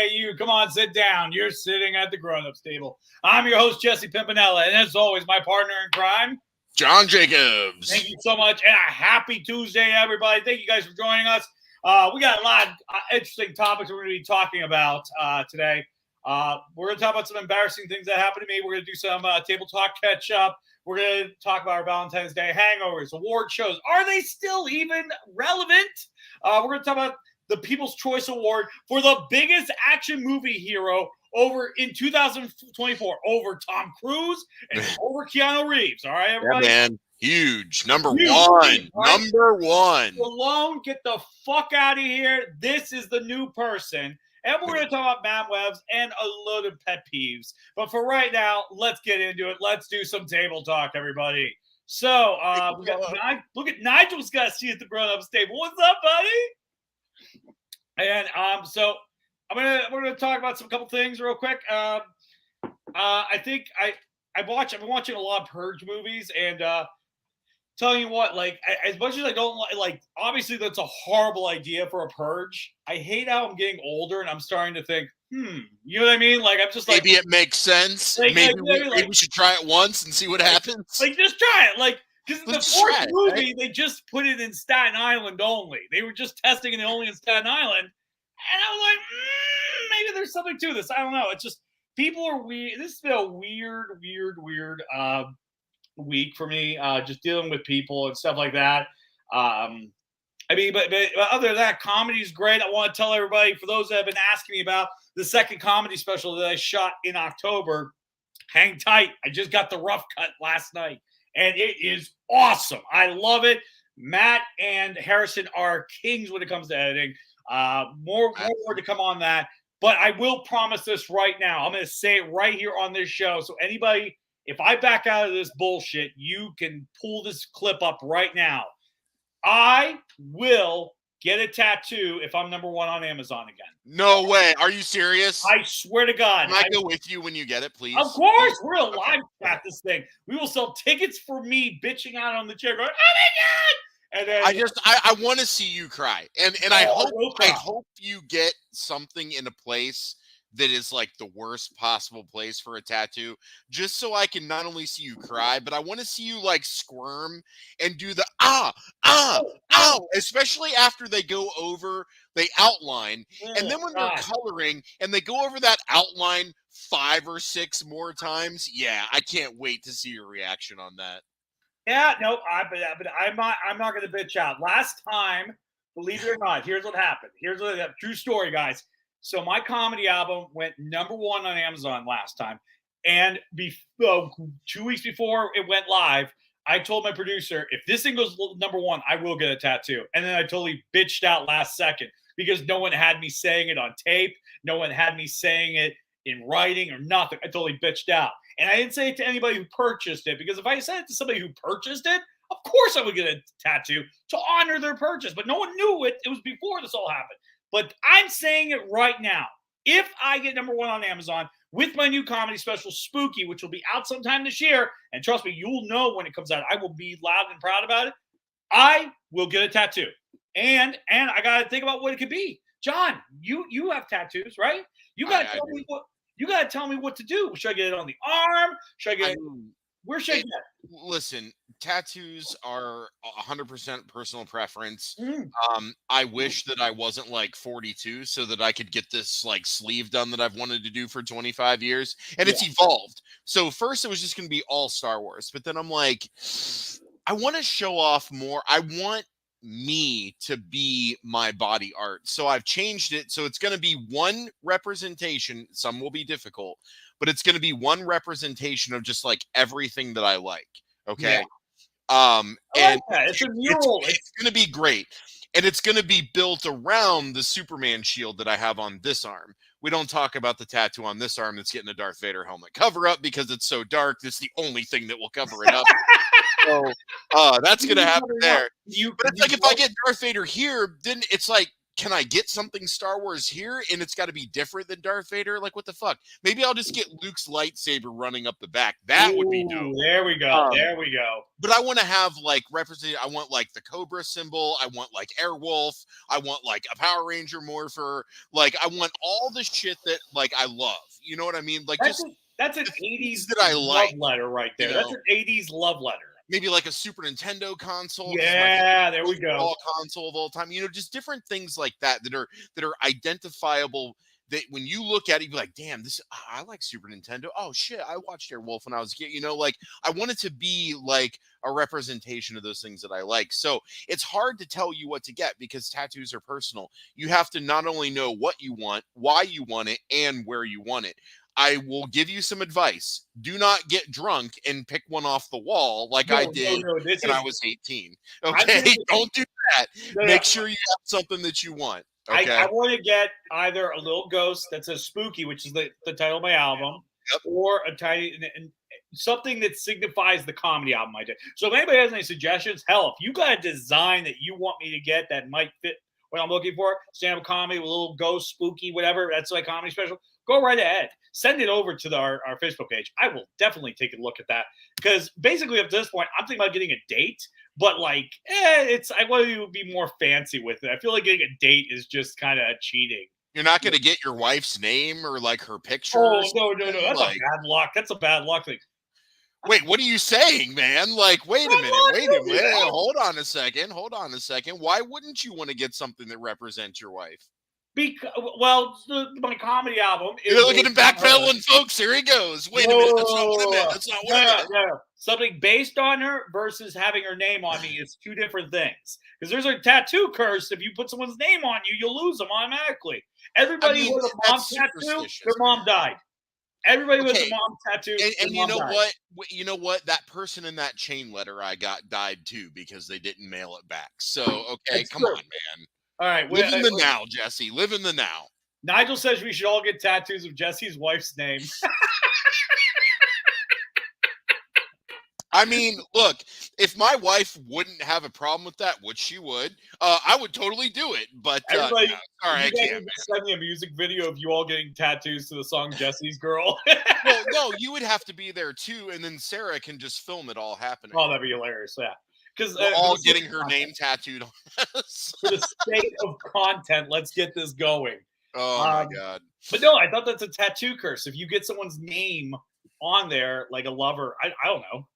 Hey, you, come on, sit down. You're sitting at the grown-ups table. I'm your host, Jesse Pimpinella, and as always, my partner in crime, John Jacobs. Thank you so much, and a happy Tuesday, everybody. Thank you guys for joining us. We got a lot of interesting topics we're going to be talking about today. We're going to talk about some embarrassing things that happened to me. We're going to do some table talk catch-up. We're going to talk about our Valentine's Day hangovers, award shows. Are they still even relevant? We're going to talk about the People's Choice Award for the biggest action movie hero over in 2024, over Tom Cruise and over Keanu Reeves. All right, everybody? Yeah, man. Huge. Number Huge, one. right? Number one. Stallone, get the fuck out of here. This is the new person. And we're going to talk about Matt Webbs and a load of pet peeves. But for right now, let's get into it. Let's do some table talk, everybody. So, we got look at Nigel's got a seat at the grown-ups table. What's up, buddy? And so we're gonna talk about some couple things real quick. I think I've been watching a lot of Purge movies, and telling you what, like, as much as I don't like, obviously that's a horrible idea for a purge. I hate how I'm getting older and I'm starting to think, you know what I mean? Like, I'm just like, maybe it makes sense. Like, maybe we should try it once and see what happens. Like, just try it. Like, because the fourth movie, they just put it in Staten Island only. They were just testing it only in Staten Island. And I was like, maybe there's something to this. I don't know. It's just, people are weird. This has been a weird week for me, just dealing with people and stuff like that. I mean, but other than that, comedy is great. I want to tell everybody, for those that have been asking me about the second comedy special that I shot in October, hang tight. I just got the rough cut last night, and it is awesome. I love it. Matt and Harrison are kings when it comes to editing. More to come on that. But I will promise this right now. I'm going to say it right here on this show. So anybody, if I back out of this bullshit, you can pull this clip up right now. I will get a tattoo if I'm number one on Amazon again. No way. Are you serious? I swear to God. Can I go with you when you get it, please? Of course. We're a live chat this thing. We will sell tickets for me bitching out on the chair going, oh my God. And then I want to see you cry. And I hope you get something in a place that is like the worst possible place for a tattoo, just so I can not only see you cry, but I want to see you like squirm and do the ow, especially after they go over, they outline, and then when they're coloring and they go over that outline 5 or 6 more times. Yeah, I can't wait to see your reaction on that. Yeah, no, but I'm not going to bitch out. Last time, believe it or not, here's what happened. Here's a true story, guys. So my comedy album went number one on Amazon last time, and 2 weeks before it went live, I told my producer, if this thing goes number one, I will get a tattoo. And then I totally bitched out last second because no one had me saying it on tape, no one had me saying it in writing or nothing. I totally bitched out. And I didn't say it to anybody who purchased it, because if I said it to somebody who purchased it, of course I would get a tattoo to honor their purchase. But no one knew it. It was before this all happened. But I'm saying it right now. If I get number one on Amazon with my new comedy special, Spooky, which will be out sometime this year, and trust me, you'll know when it comes out. I will be loud and proud about it. I will get a tattoo. And I got to think about what it could be. John, you have tattoos, right? You got to tell me what. You got to tell me what to do. Should I get it on the arm? Should I get it? Where should I get it? Listen, tattoos are 100% personal preference. Mm. I wish that I wasn't like 42 so that I could get this like sleeve done that I've wanted to do for 25 years. And it's evolved. So first it was just going to be all Star Wars. But then I'm like, I want to show off more. I want me to be my body art. So I've changed it. So it's going to be one representation. Some will be difficult, but it's going to be one representation of just like everything that I like. Okay. Yeah. And it's a mural. It's going to be great. And it's going to be built around the Superman shield that I have on this arm. We don't talk about the tattoo on this arm that's getting a Darth Vader helmet cover up because it's so dark. It's the only thing that will cover it up. So that's going to happen there. But it's like if I get Darth Vader here, then it's like can I get something Star Wars here and it's got to be different than Darth Vader? Like, what the fuck? Maybe I'll just get Luke's lightsaber running up the back. That would be dope. There we go. There we go. But I want to have like represented. I want like the Cobra symbol. I want like Airwolf. I want like a Power Ranger morpher. Like I want all the shit that like I love. You know what I mean? Like that's an 80s that I like. love letter right there. That's an 80s love letter. Maybe like a Super Nintendo console. Yeah, there we go. Console of all time. You know, just different things like that that are identifiable. That when you look at it, you'd be like, damn, I like Super Nintendo. Oh shit, I watched Airwolf when I was a kid. You know, like I want it to be like a representation of those things that I like. So it's hard to tell you what to get because tattoos are personal. You have to not only know what you want, why you want it, and where you want it. I will give you some advice. Do not get drunk and pick one off the wall like I did when I was 18. Okay, don't do that. Make sure you have something that you want. Okay? I want to get either a little ghost that says spooky, which is the title of my album, or a tiny something that signifies the comedy album I did. So if anybody has any suggestions, hell, if you got a design that you want me to get that might fit what I'm looking for, stand-up comedy with a little ghost, spooky, whatever, that's like comedy special, go right ahead. Send it over to our Facebook page. I will definitely take a look at that because basically up to this point, I'm thinking about getting a date, but like, I want to be more fancy with it. I feel like getting a date is just kind of cheating. You're not going to get your wife's name or like her picture. Oh, no. That's like, a bad luck. That's a bad luck thing. Wait, what are you saying, man? Like, wait a minute. Hold on a second. Why wouldn't you want to get something that represents your wife? Because, my comedy album is... You're looking at backpedaling, folks. Here he goes. Wait a minute. That's not what I meant. That's not what I meant. No. Something based on her versus having her name on me is two different things. Because there's a tattoo curse. If you put someone's name on you, you'll lose them automatically. Everybody with a mom tattoo, their mom died. Everybody with a mom tattoo. And you know what? You know what? That person in that chain letter I got died too because they didn't mail it back. So, okay, come on, man. All right. Live in the now, Jesse. Live in the now. Nigel says we should all get tattoos of Jesse's wife's name. I mean, look, if my wife wouldn't have a problem with that, which she would, I would totally do it. But everybody, I can't. Send me a music video of you all getting tattoos to the song "Jesse's Girl." Well, no, you would have to be there too, and then Sarah can just film it all happening. Oh, that'd be hilarious! Yeah, because we're all getting her name tattooed on us. For the sake of content, let's get this going. Oh my god! But no, I thought that's a tattoo curse. If you get someone's name on there, like a lover, I don't know.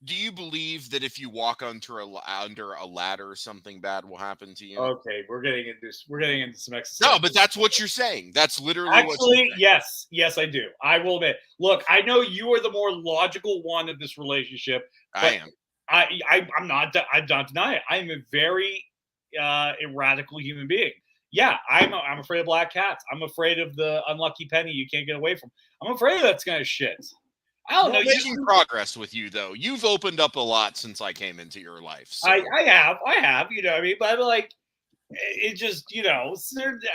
Do you believe that if you walk under a ladder, something bad will happen to you? Okay, we're getting into some existential. No, but that's what you're saying. That's literally actually yes, I do. I will admit. Look, I know you are the more logical one of this relationship. I am. I'm not. I don't deny it. I am a very radical human being. Yeah, I'm afraid of black cats. I'm afraid of the unlucky penny you can't get away from. I'm afraid of that kind of shit. I don't know. Making progress with you though. You've opened up a lot since I came into your life. So. I have. You know what I mean? But I'm like, it just, you know,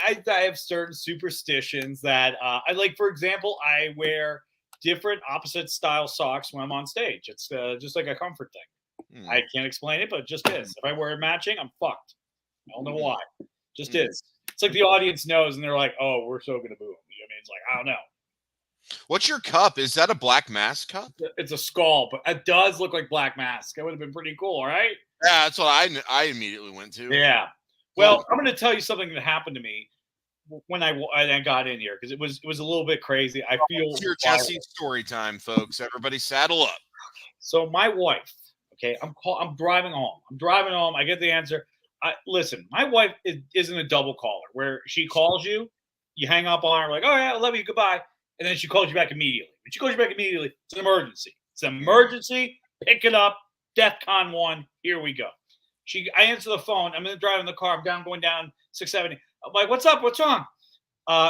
I have certain superstitions that I like. For example, I wear different opposite style socks when I'm on stage. It's just like a comfort thing. I can't explain it, but it just is. If I wear it matching, I'm fucked. I don't know why. Just is. It's like the audience knows, and they're like, "Oh, we're so gonna boo him." You know what I mean? It's like, I don't know. What's your cup? Is that a Black Mask cup? It's a skull, but it does look like Black Mask. It would have been pretty cool, right? Yeah, that's what I immediately went to. Yeah. Well, I'm going to tell you something that happened to me when I got in here because it was a little bit crazy. I feel it's your Jesse story time, folks. Everybody, saddle up. So my wife, okay, I'm driving home. I get the answer. Listen, my wife isn't a double caller where she calls you, you hang up on her like, "Oh yeah, I love you, goodbye." And then she calls you back immediately. When she calls you back immediately, it's an emergency. It's an emergency. Pick it up. DEFCON 1. Here we go. I answer the phone. I'm driving the car. I'm going down 670. I'm like, "What's up? What's wrong?"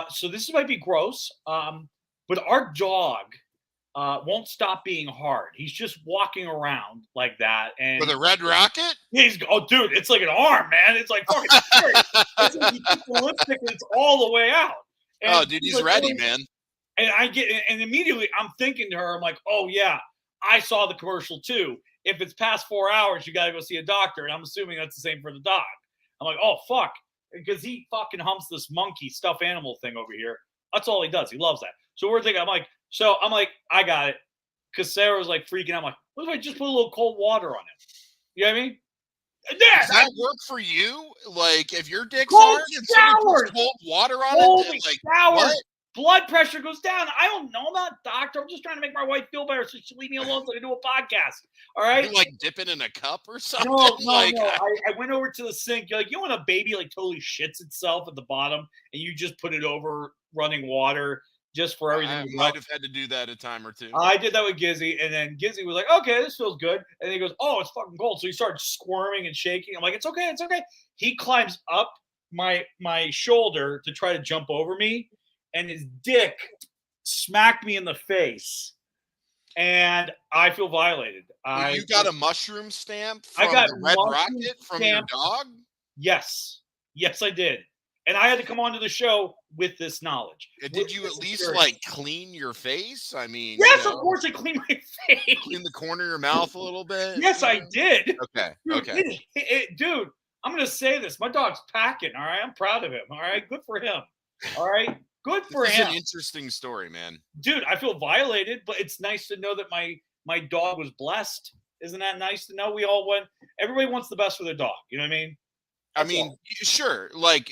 So this might be gross, but our dog won't stop being hard. He's just walking around like that. And with a red rocket? Dude, it's like an arm, man. It's like fucking scary. It's like you keep the lipstick and it's all the way out. And dude, he's like, ready, man. And immediately I'm thinking to her, I'm like, "Oh yeah, I saw the commercial too. If it's past 4 hours, you got to go see a doctor." And I'm assuming that's the same for the dog. I'm like, "Oh fuck." because he fucking humps this monkey stuffed animal thing over here. That's all he does. He loves that. So we're thinking, I'm like, I got it. Because Sarah was like freaking out. I'm like, what if I just put a little cold water on it? You know what I mean? Does that work for you? Like, if your dick's hard and somebody puts cold water on it, like, what? Blood pressure goes down. I don't know. I'm not a doctor. I'm just trying to make my wife feel better so she leave me alone so I can do a podcast. All right? You like dipping in a cup or something? No. I went over to the sink. You're like, you know when a baby like totally shits itself at the bottom and you just put it over running water just for everything? I might have had to do that a time or two. I did that with Gizzy, and then Gizzy was like, okay, this feels good. And then he goes, oh, it's fucking cold. So he started squirming and shaking. I'm like, it's okay. He climbs up my shoulder to try to jump over me, and his dick smacked me in the face. And I feel violated. You got a mushroom stamp from the Red Rocket from your dog? Yes, I did. And I had to come onto the show with this knowledge. Did you at least like clean your face? I mean, yes, of course I cleaned my face. Clean the corner of your mouth a little bit. Yes, I did. Okay. Dude, I'm gonna say this. My dog's packing. All right, I'm proud of him. All right, good for him. All right, good for him. It's an interesting story, man. Dude, I feel violated, but it's nice to know that my dog was blessed. Isn't that nice to know? Everybody wants the best for their dog. You know what I mean? Sure. Like,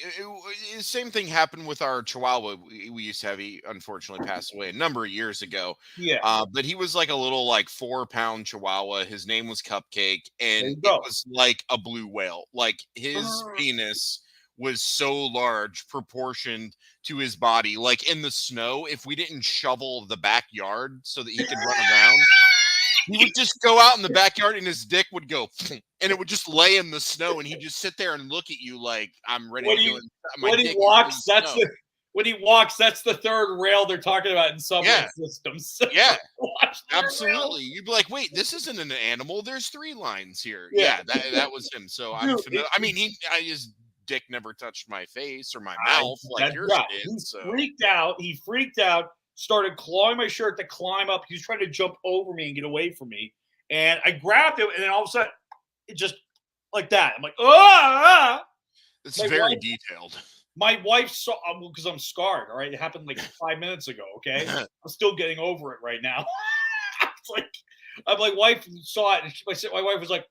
same thing happened with our Chihuahua. We used to have. He unfortunately passed away a number of years ago. Yeah. But he was like a little 4-pound Chihuahua. His name was Cupcake, and it was like a blue whale. Like his penis was so large proportioned to his body. Like in the snow, if we didn't shovel the backyard so that he could run around. He would just go out in the backyard and his dick would go and it would just lay in the snow and he'd just sit there and look at you like I'm ready to go. When he walks, that's the third rail they're talking about in subway systems. Yeah, absolutely. You'd be like, wait, this isn't an animal. There's 3 lines here. Yeah, that was him. So I'm familiar. I mean, his dick never touched my face or my mouth like yours did. He freaked out. Started clawing my shirt to climb up. He was trying to jump over me and get away from me. And I grabbed him, and then all of a sudden, it just like that. I'm like, ah! It's very detailed. My wife saw, because I'm scarred, all right? It happened like 5 minutes ago, okay? I'm still getting over it right now. My wife saw it, and my wife was like,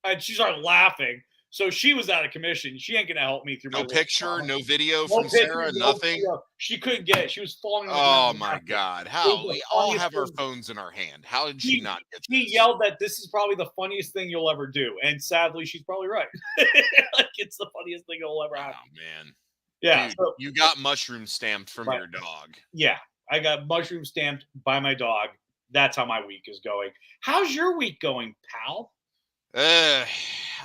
and she started laughing. So she was out of commission. She ain't gonna help me through. No picture, no video from Sarah, nothing. She couldn't get it. She was falling. Oh my God! How we all have our phones in our hand. How did she not get this? She yelled that this is probably the funniest thing you'll ever do, and sadly, she's probably right. It's the funniest thing you'll ever have. Oh man! Yeah, dude, you got mushroom stamped from your dog. Yeah, I got mushroom stamped by my dog. That's how my week is going. How's your week going, pal?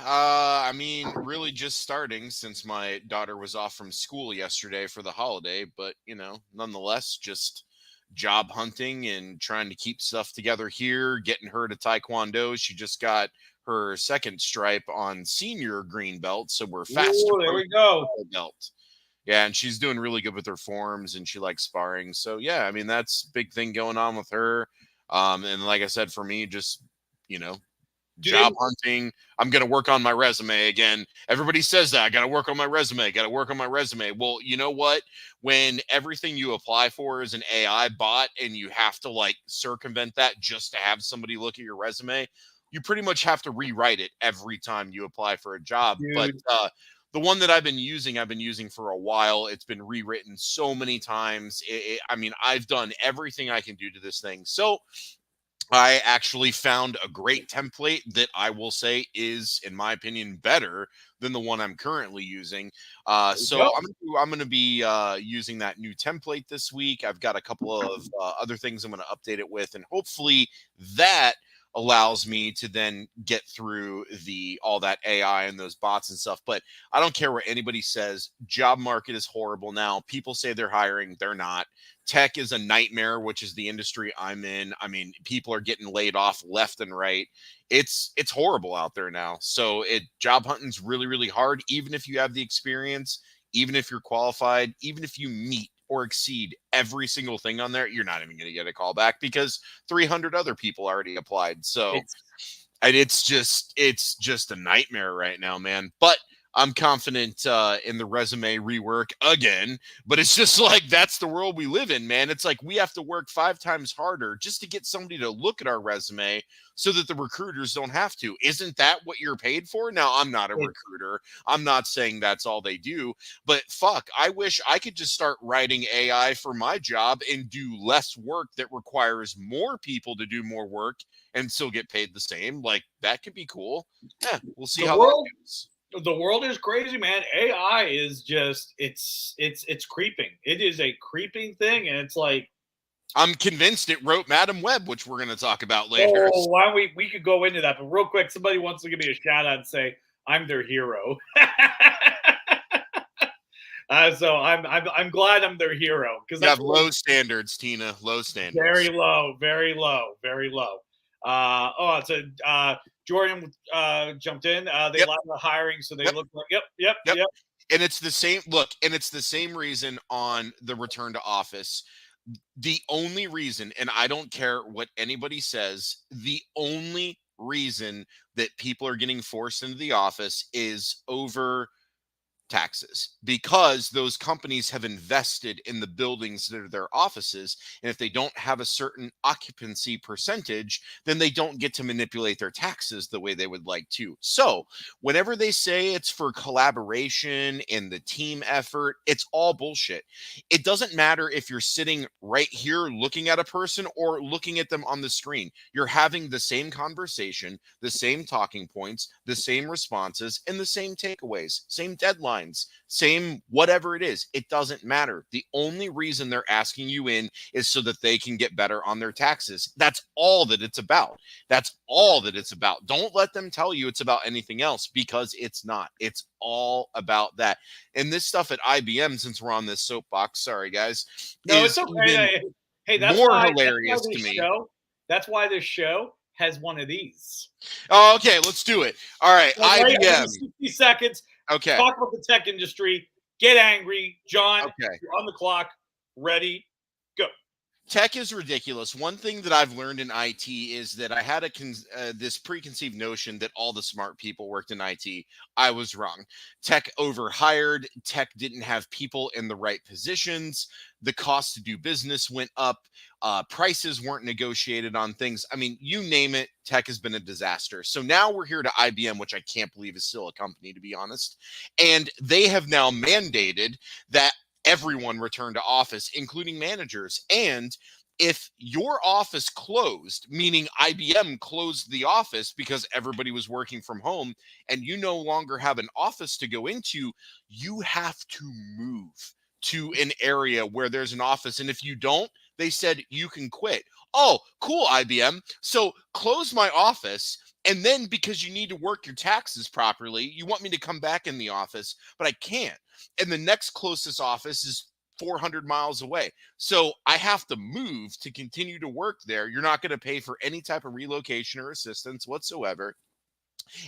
I mean, really just starting since my daughter was off from school yesterday for the holiday, but nonetheless, just job hunting and trying to keep stuff together here, getting her to Taekwondo. She just got her second stripe on senior green belt, so we're fast. There we go. Belt. Yeah, and she's doing really good with her forms and she likes sparring. So yeah, I mean, that's a big thing going on with her. And like I said, for me, just, job hunting. I'm going to work on my resume again. Everybody says that I got to work on my resume. Well, you know what? When everything you apply for is an AI bot and you have to circumvent that just to have somebody look at your resume, you pretty much have to rewrite it every time you apply for a job. Dude. But the one that I've been using for a while. It's been rewritten so many times. I mean, I've done everything I can do to this thing. So I actually found a great template that I will say is, in my opinion, better than the one I'm currently using. So I'm going to be using that new template this week. I've got a couple of other things I'm going to update it with, and hopefully that allows me to then get through all that AI and those bots and stuff. But I don't care what anybody says. Job market is horrible now. People say they're hiring. They're not. Tech is a nightmare, which is the industry I'm in. I mean, people are getting laid off left and right. It's horrible out there now. So job hunting's really, really hard. Even if you have the experience, even if you're qualified, even if you meet or exceed every single thing on there, you're not even going to get a call back because 300 other people already applied. So it's just a nightmare right now, man. But I'm confident in the resume rework again, but it's just like that's the world we live in, man. It's like we have to work 5 times harder just to get somebody to look at our resume so that the recruiters don't have to. Isn't that what you're paid for? Now, I'm not a recruiter. I'm not saying that's all they do, but fuck, I wish I could just start writing AI for my job and do less work that requires more people to do more work and still get paid the same. Like that could be cool. Yeah, we'll see how that goes. The world is crazy, man. AI is just it's creeping. It is a creeping thing, and it's like I'm convinced it wrote Madam Web, which we're going to talk about later. Oh, why don't we could go into that, but real quick, somebody wants to give me a shout out and say I'm their hero. So I'm glad I'm their hero because you have low standards, Tina. Low standards. Very low, very low, very low. Jordan jumped in. They like the hiring, so they look like yep. And it's the same look, and it's the same reason on the return to office. The only reason, and I don't care what anybody says, the only reason that people are getting forced into the office is over taxes, because those companies have invested in the buildings that are their offices, and if they don't have a certain occupancy percentage, then they don't get to manipulate their taxes the way they would like to. So whenever they say it's for collaboration and the team effort, it's all bullshit. It doesn't matter if you're sitting right here looking at a person or looking at them on the screen. You're having the same conversation, the same talking points, the same responses, and the same takeaways, same deadlines, same whatever it is. It doesn't matter. The only reason they're asking you in is so that they can get better on their taxes. That's all that it's about. That's all that it's about. Don't let them tell you it's about anything else, because it's not. It's all about that. And this stuff at IBM, since we're on this soapbox, sorry guys, no, it's okay. Hey, that's more why, hilarious to me. That's why this show has one of these. Oh, okay, let's do it. All right, IBM. 60 seconds. Okay. Talk about the tech industry. Get angry. John, okay. You're on the clock. Ready, go. Tech is ridiculous. One thing that I've learned in IT is that I had this preconceived notion that all the smart people worked in IT. I was wrong. Tech overhired. Tech didn't have people in the right positions. The cost to do business went up. Prices weren't negotiated on things. I mean, you name it, tech has been a disaster. So now we're here to IBM, which I can't believe is still a company, to be honest. And they have now mandated that everyone return to office, including managers. And if your office closed, meaning IBM closed the office because everybody was working from home, and you no longer have an office to go into, you have to move to an area where there's an office. And if you don't, they said you can quit. Oh, cool, IBM. So close my office. And then because you need to work your taxes properly, you want me to come back in the office, but I can't. And the next closest office is 400 miles away. So I have to move to continue to work there. You're not going to pay for any type of relocation or assistance whatsoever.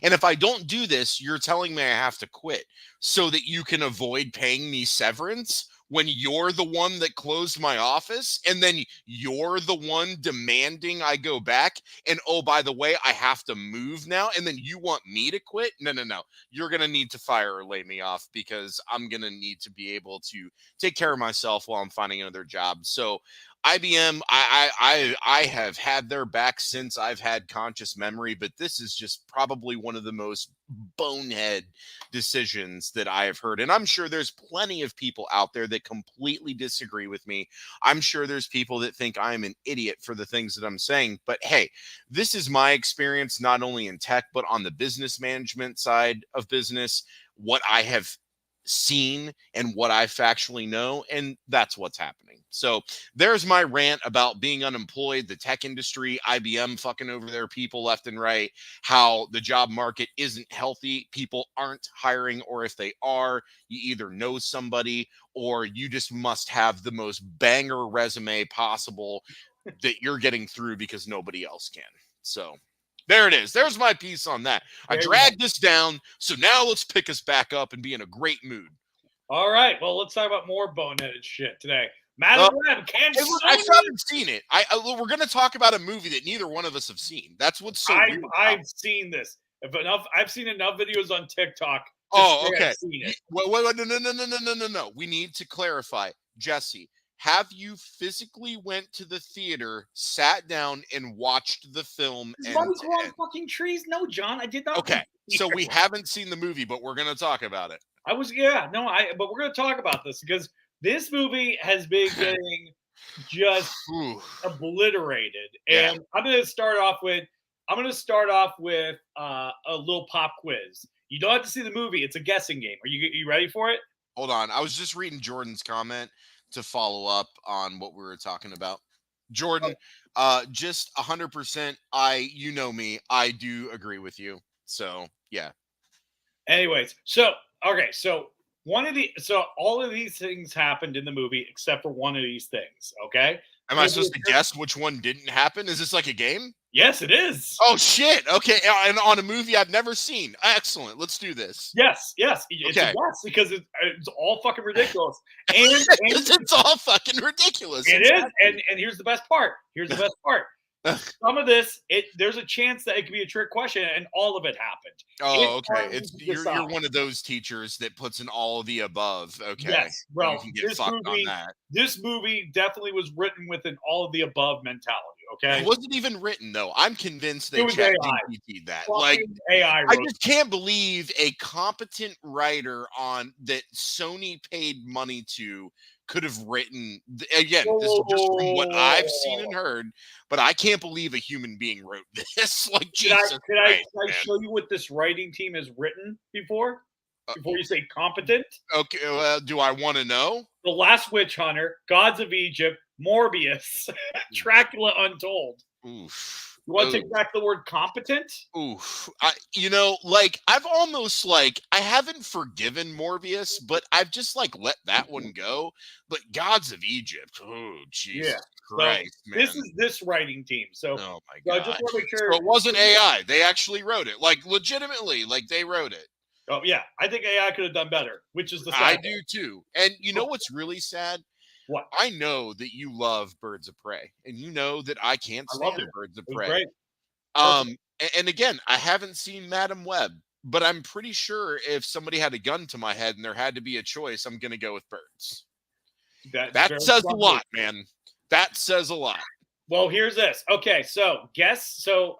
And if I don't do this, you're telling me I have to quit so that you can avoid paying me severance when you're the one that closed my office, and then you're the one demanding I go back. And oh, by the way, I have to move now. And then you want me to quit? No. You're going to need to fire or lay me off, because I'm going to need to be able to take care of myself while I'm finding another job. So IBM, I have had their back since I've had conscious memory, but this is just probably one of the most bonehead decisions that I have heard. And I'm sure there's plenty of people out there that completely disagree with me. I'm sure there's people that think I'm an idiot for the things that I'm saying. But hey, this is my experience, not only in tech, but on the business management side of business, what I have seen and what I factually know, and that's what's happening. So there's my rant about being unemployed, the tech industry, IBM fucking over their people left and right, how the job market isn't healthy, people aren't hiring, or if they are, you either know somebody or you just must have the most banger resume possible that you're getting through because nobody else can. So there it is. There's my piece on that. I dragged this down, so now let's pick us back up and be in a great mood. All right. Well, let's talk about more boneheaded shit today. Madam Web, I haven't seen it. We're going to talk about a movie that neither one of us have seen. That's what's so weird. I've seen this. I've seen enough videos on TikTok Oh, okay. I've seen it. Wait, no. We need to clarify. Jesse, have you physically went to the theater, sat down, and watched the film Is end Bobby to growing end? fucking trees? No, John, I did not. Okay, so we haven't seen the movie, but we're gonna talk about it. But we're gonna talk about this because this movie has been getting just Ooh, obliterated. yeah. And I'm gonna start off with a little pop quiz. You don't have to see the movie, it's a guessing game. Are you ready for it? Hold on. I was just reading Jordan's comment to follow up on what we were talking about. Jordan, just 100%. You know me. I do agree with you. So yeah. Anyways, so all of these things happened in the movie except for one of these things. Okay. Am I supposed to guess which one didn't happen? Is this like a game? Yes, it is. Oh shit! Okay, and on a movie I've never seen. Excellent. Let's do this. Yes. It's a Okay. yes because it's all fucking ridiculous. And it's all fucking ridiculous. It is. And here's the best part. Some of this, there's a chance that it could be a trick question, and all of it happened. Oh, okay. You're one of those teachers that puts in all of the above. Okay. Yes, bro. You can get fucked on that. This movie definitely was written with an all of the above mentality. Okay. It wasn't even written though. I'm convinced they ChatGPT'd that. Fucking Like AI. I just can't believe a competent writer on that Sony paid money to could have written again. This is just from what I've seen and heard, but I can't believe a human being wrote this. Like Jesus Christ, can I show you what this writing team has written before? Before you say competent? Okay, well, do I want to know? The Last Witch Hunter, Gods of Egypt, Morbius, Dracula Untold. Oof. You want to take back the word competent? Oof. I've almost I haven't forgiven Morbius, but I've just let that one go. But Gods of Egypt, oh Jesus Christ, man. This is this writing team. So, oh my God. I just want to make sure so it wasn't AI. They actually wrote it. Legitimately, they wrote it. Oh yeah, I think AI could have done better, which is the sad I do too. And you know what's really sad? What? I know that you love Birds of Prey, and you know that I can't stand Birds of Prey. Great. And again, I haven't seen Madam Web, but I'm pretty sure if somebody had a gun to my head and there had to be a choice, I'm going to go with Birds. That says a lot, man. That says a lot. Well, here's this. Okay, so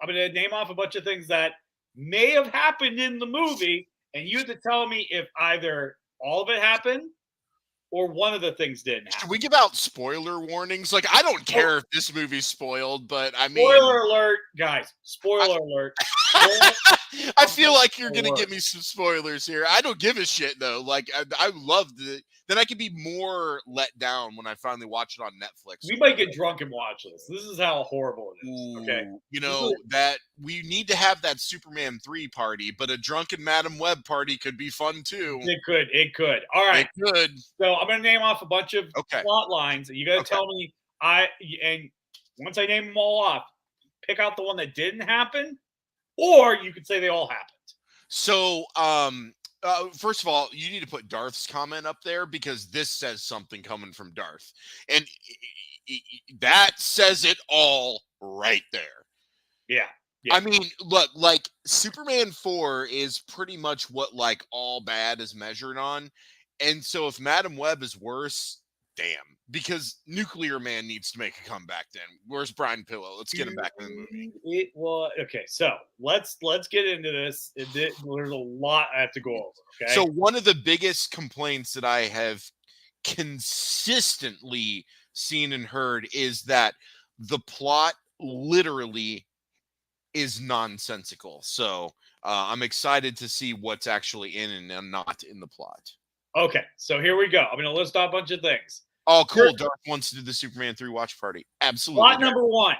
I'm going to name off a bunch of things that may have happened in the movie, and you have to tell me if either all of it happened or one of the things didn't happen. Should we give out spoiler warnings? I don't care if this movie's spoiled, but I mean... Spoiler alert, guys. Spoiler alert. I feel like you're going to give me some spoilers here. I don't give a shit, though. I love the... Then I could be more let down when I finally watch it on Netflix. We might get drunk and watch this. This is how horrible it is. Okay. You know, that we need to have that Superman 3 party, but a drunken Madam Web party could be fun too. It could. All right. It could. So I'm going to name off a bunch of plot lines. You got to tell me and once I name them all off, pick out the one that didn't happen, or you could say they all happened. So, first of all, you need to put Darth's comment up there because this says something coming from Darth. And that says it all right there. Yeah. I mean, look, Superman 4 is pretty much what all bad is measured on. And so if Madam Web is worse, damn. Because Nuclear Man needs to make a comeback then. Where's Brian Pillow? Let's get him back in the movie. Okay, so let's get into this. There's a lot I have to go over. Okay. So one of the biggest complaints that I have consistently seen and heard is that the plot literally is nonsensical. So I'm excited to see what's actually in and not in the plot. Okay, so here we go. I'm going to list off a bunch of things. Oh, cool. Darth wants to do the Superman 3 watch party. Absolutely. Plot number one.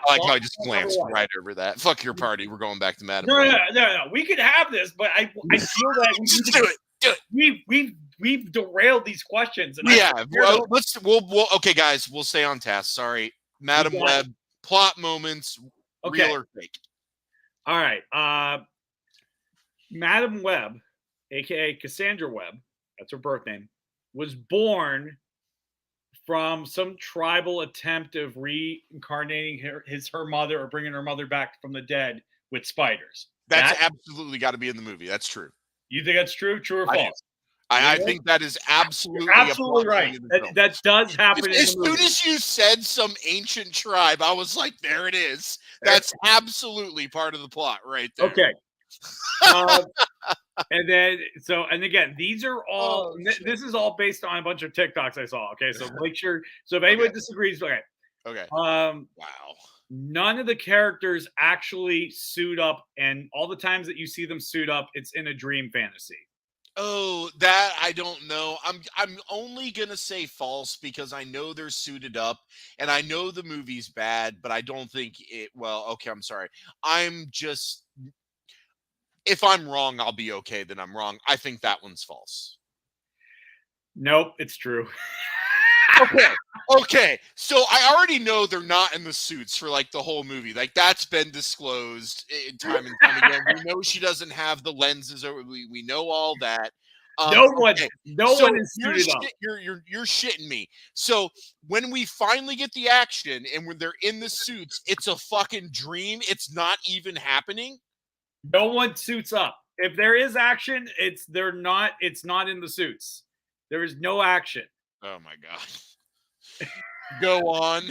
I like how I just glanced right over that. Fuck your party. We're going back to Madam. No. We could have this, but I feel that we just do it. We've derailed these questions. And okay, guys. We'll stay on task. Sorry. Madam Web, plot moments, real or fake. All right. Madam Web, a.k.a. Cassandra Webb, that's her birth name, was born from some tribal attempt of reincarnating her mother or bringing her mother back from the dead with spiders. That's absolutely got to be in the movie. That's true. You think that's true? True or I do. false? I think that is absolutely right. That does happen. As soon as you said some ancient tribe, I was like, there it is. That's absolutely part of the plot right there. Okay. And then, and again, these are all, this is all based on a bunch of TikToks I saw. Okay. So make sure, so if anyone disagrees, okay. Okay. Wow. None of the characters actually suit up, and all the times that you see them suit up, it's in a dream fantasy. Oh, that I don't know. I'm only gonna say false because I know they're suited up, and I know the movie's bad, but I don't think it. Well, okay, I'm sorry. I'm just. If I'm wrong, I'll be okay. Then I'm wrong. I think that one's false. Nope, it's true. Okay. So I already know they're not in the suits for like the whole movie. Like that's been disclosed time and time again. We know she doesn't have the lenses over. We know all that. No one is suited up. You're shitting me. So when we finally get the action and when they're in the suits, it's a fucking dream. It's not even happening. No one suits up. If there is action, it's not in the suits. There is no action. Oh my god. Go on.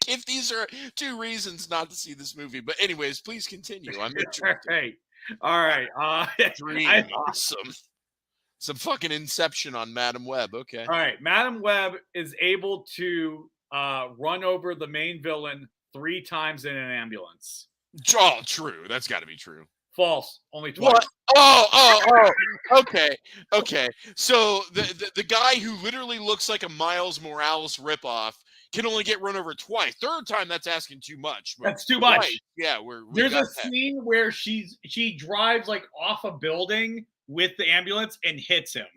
If these are two reasons not to see this movie, but anyways, please continue. I'm interested. All right. Dream, awesome. Some fucking Inception on Madam Web. Okay. All right. Madam Web is able to run over the main villain 3 times in an ambulance. Oh, true. That's got to be true. False. Only twice. What? Oh. Okay. So the guy who literally looks like a Miles Morales ripoff can only get run over twice. Third time, that's asking too much. That's too much. Yeah, there's a scene where she drives like off a building with the ambulance and hits him,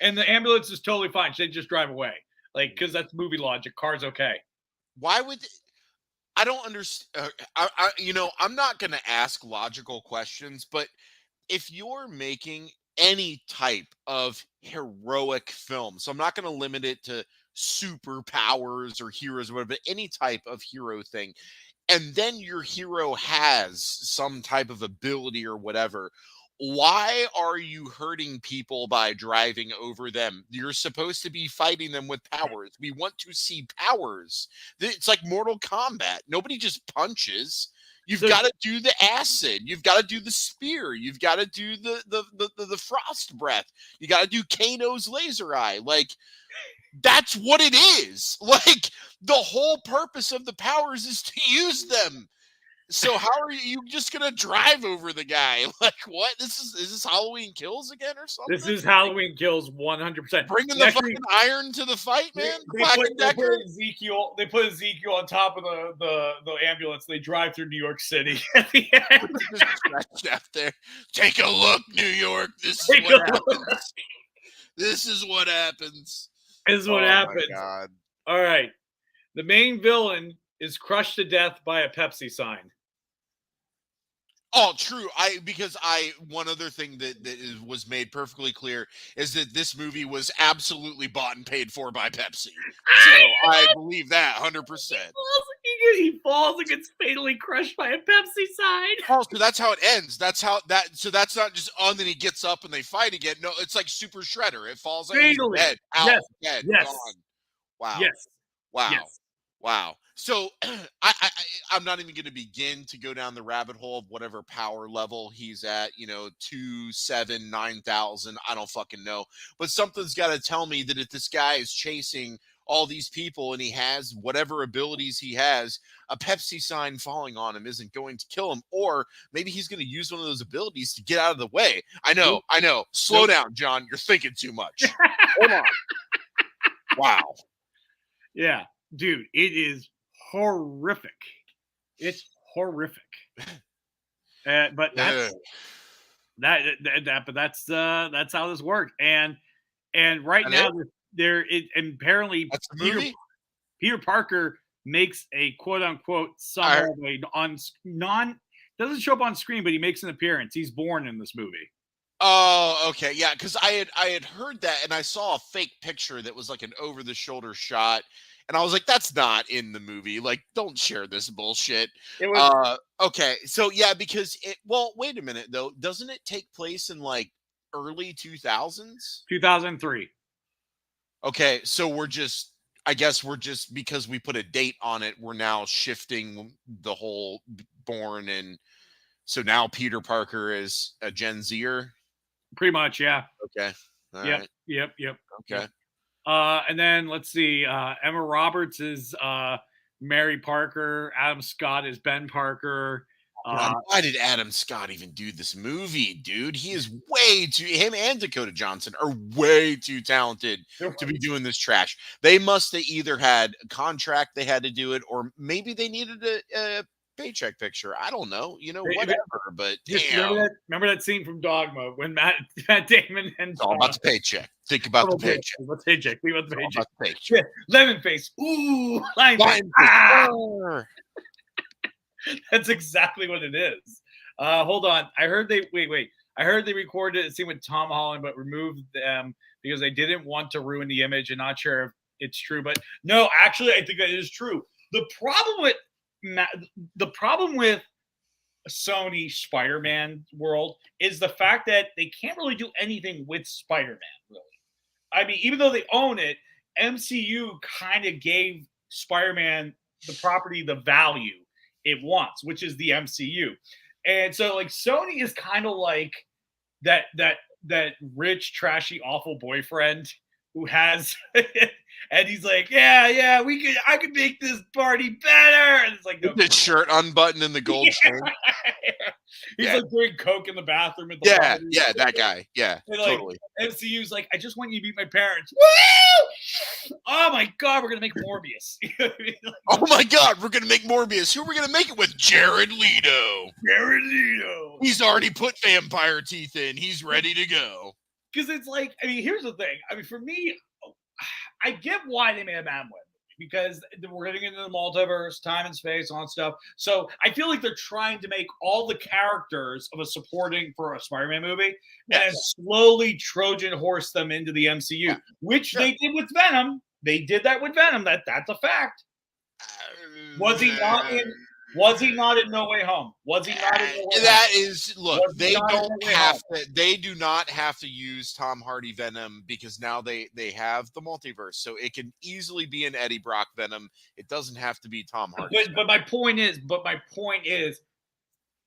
and the ambulance is totally fine. They just drive away, like because that's movie logic. Car's okay. Why would? I don't understand. I'm not going to ask logical questions, but if you're making any type of heroic film, so I'm not going to limit it to superpowers or heroes or whatever, but any type of hero thing, and then your hero has some type of ability or whatever, why are you hurting people by driving over them? You're supposed to be fighting them with powers. We want to see powers. It's like Mortal Kombat. Nobody just punches. You've got to do the acid. You've got to do the spear. You've got to do the frost breath. You got to do Kano's laser eye. Like, that's what it is. Like, the whole purpose of the powers is to use them. So how are you just gonna drive over the guy? Like, what? Is this Halloween Kills again or something? This is Halloween Kills 100%. Bringing the fucking iron to the fight, man. They put Ezekiel on top of the ambulance. They drive through New York City at the end. There. Take a look, New York. This is what happens. This is what happens. This is what happens. My God. All right. The main villain is crushed to death by a Pepsi sign. Oh, true. One other thing that was made perfectly clear is that this movie was absolutely bought and paid for by Pepsi. So I believe that 100%. He falls and gets fatally crushed by a Pepsi sign. Oh, so that's how it ends. So that's not just on, then he gets up and they fight again. No, it's like Super Shredder. It falls out, he's dead, out, dead, gone. Wow. Yes. Wow. Yes. Wow. So I'm not even going to begin to go down the rabbit hole of whatever power level he's at, 2, 7, 9,000. I don't fucking know. But something's got to tell me that if this guy is chasing all these people and he has whatever abilities he has, a Pepsi sign falling on him isn't going to kill him. Or maybe he's going to use one of those abilities to get out of the way. I know. Slow down, John. You're thinking too much. Hold on. Wow. Yeah. Dude, it is horrific. It's horrific. But that's that's how this works. And right now apparently that's the movie? Peter Parker makes a quote unquote doesn't show up on screen, but he makes an appearance. He's born in this movie. Oh, okay. Yeah, because I had heard that, and I saw a fake picture that was like an over the shoulder shot, and I was like, that's not in the movie. Like, don't share this bullshit. It was Okay. So yeah, because well, wait a minute though. Doesn't it take place in like early 2000s? 2003. Okay, so I guess we're just because we put a date on it, we're now shifting the whole born, and so now Peter Parker is a Gen Zer. Pretty much, yeah. Okay. All Yep. right. Yep. Okay. Yep. And then let's see. Emma Roberts is Mary Parker. Adam Scott is Ben Parker. God, why did Adam Scott even do this movie, dude? He is way too, him and Dakota Johnson are way too talented to be doing this trash. They must have either had a contract they had to do it, or maybe they needed a paycheck picture. I don't know, whatever. But damn, remember that scene from Dogma when Matt Damon and it's all about the paycheck. Think about the paycheck. What's paycheck? Think about the It's all paycheck. about the paycheck. Yeah. Lemon face. Ooh, line face. That's exactly what it is. Hold on. I heard they wait. I heard they recorded a scene with Tom Holland, but removed them because they didn't want to ruin the image. And not sure if it's true, but no, actually, I think that is true. The problem with Sony Spider-Man world is the fact that they can't really do anything with Spider-Man. Really, I mean, even though they own it, MCU kind of gave Spider-Man the property, the value it wants, which is the MCU. And so like Sony is kind of like that rich, trashy, awful boyfriend who has and he's like, yeah, I could make this party better. And it's like, no, the shirt unbuttoned and the gold chain. He's like doing coke in the bathroom at the party. Yeah, that guy. Yeah, and totally. MCU's like, I just want you to meet my parents. Woo! Oh my god, we're gonna make Morbius. Oh my god, we're gonna make Morbius. Who are we gonna make it with? Jared Leto. Jared Leto. He's already put vampire teeth in. He's ready to go. Because it's like, I mean, here's the thing. I mean, for me, I get why they made a Man Web because we're getting into the multiverse, time and space, all that stuff. So I feel like they're trying to make all the characters of a supporting for a Spider-Man movie and slowly Trojan horse them into the MCU, which they did with Venom. They did that with Venom. That's a fact. Was he not in No Way Home? Was he not in No Way Home? That is, look, they do not have to use Tom Hardy Venom because now they have the multiverse. So it can easily be an Eddie Brock Venom. It doesn't have to be Tom Hardy. But my point is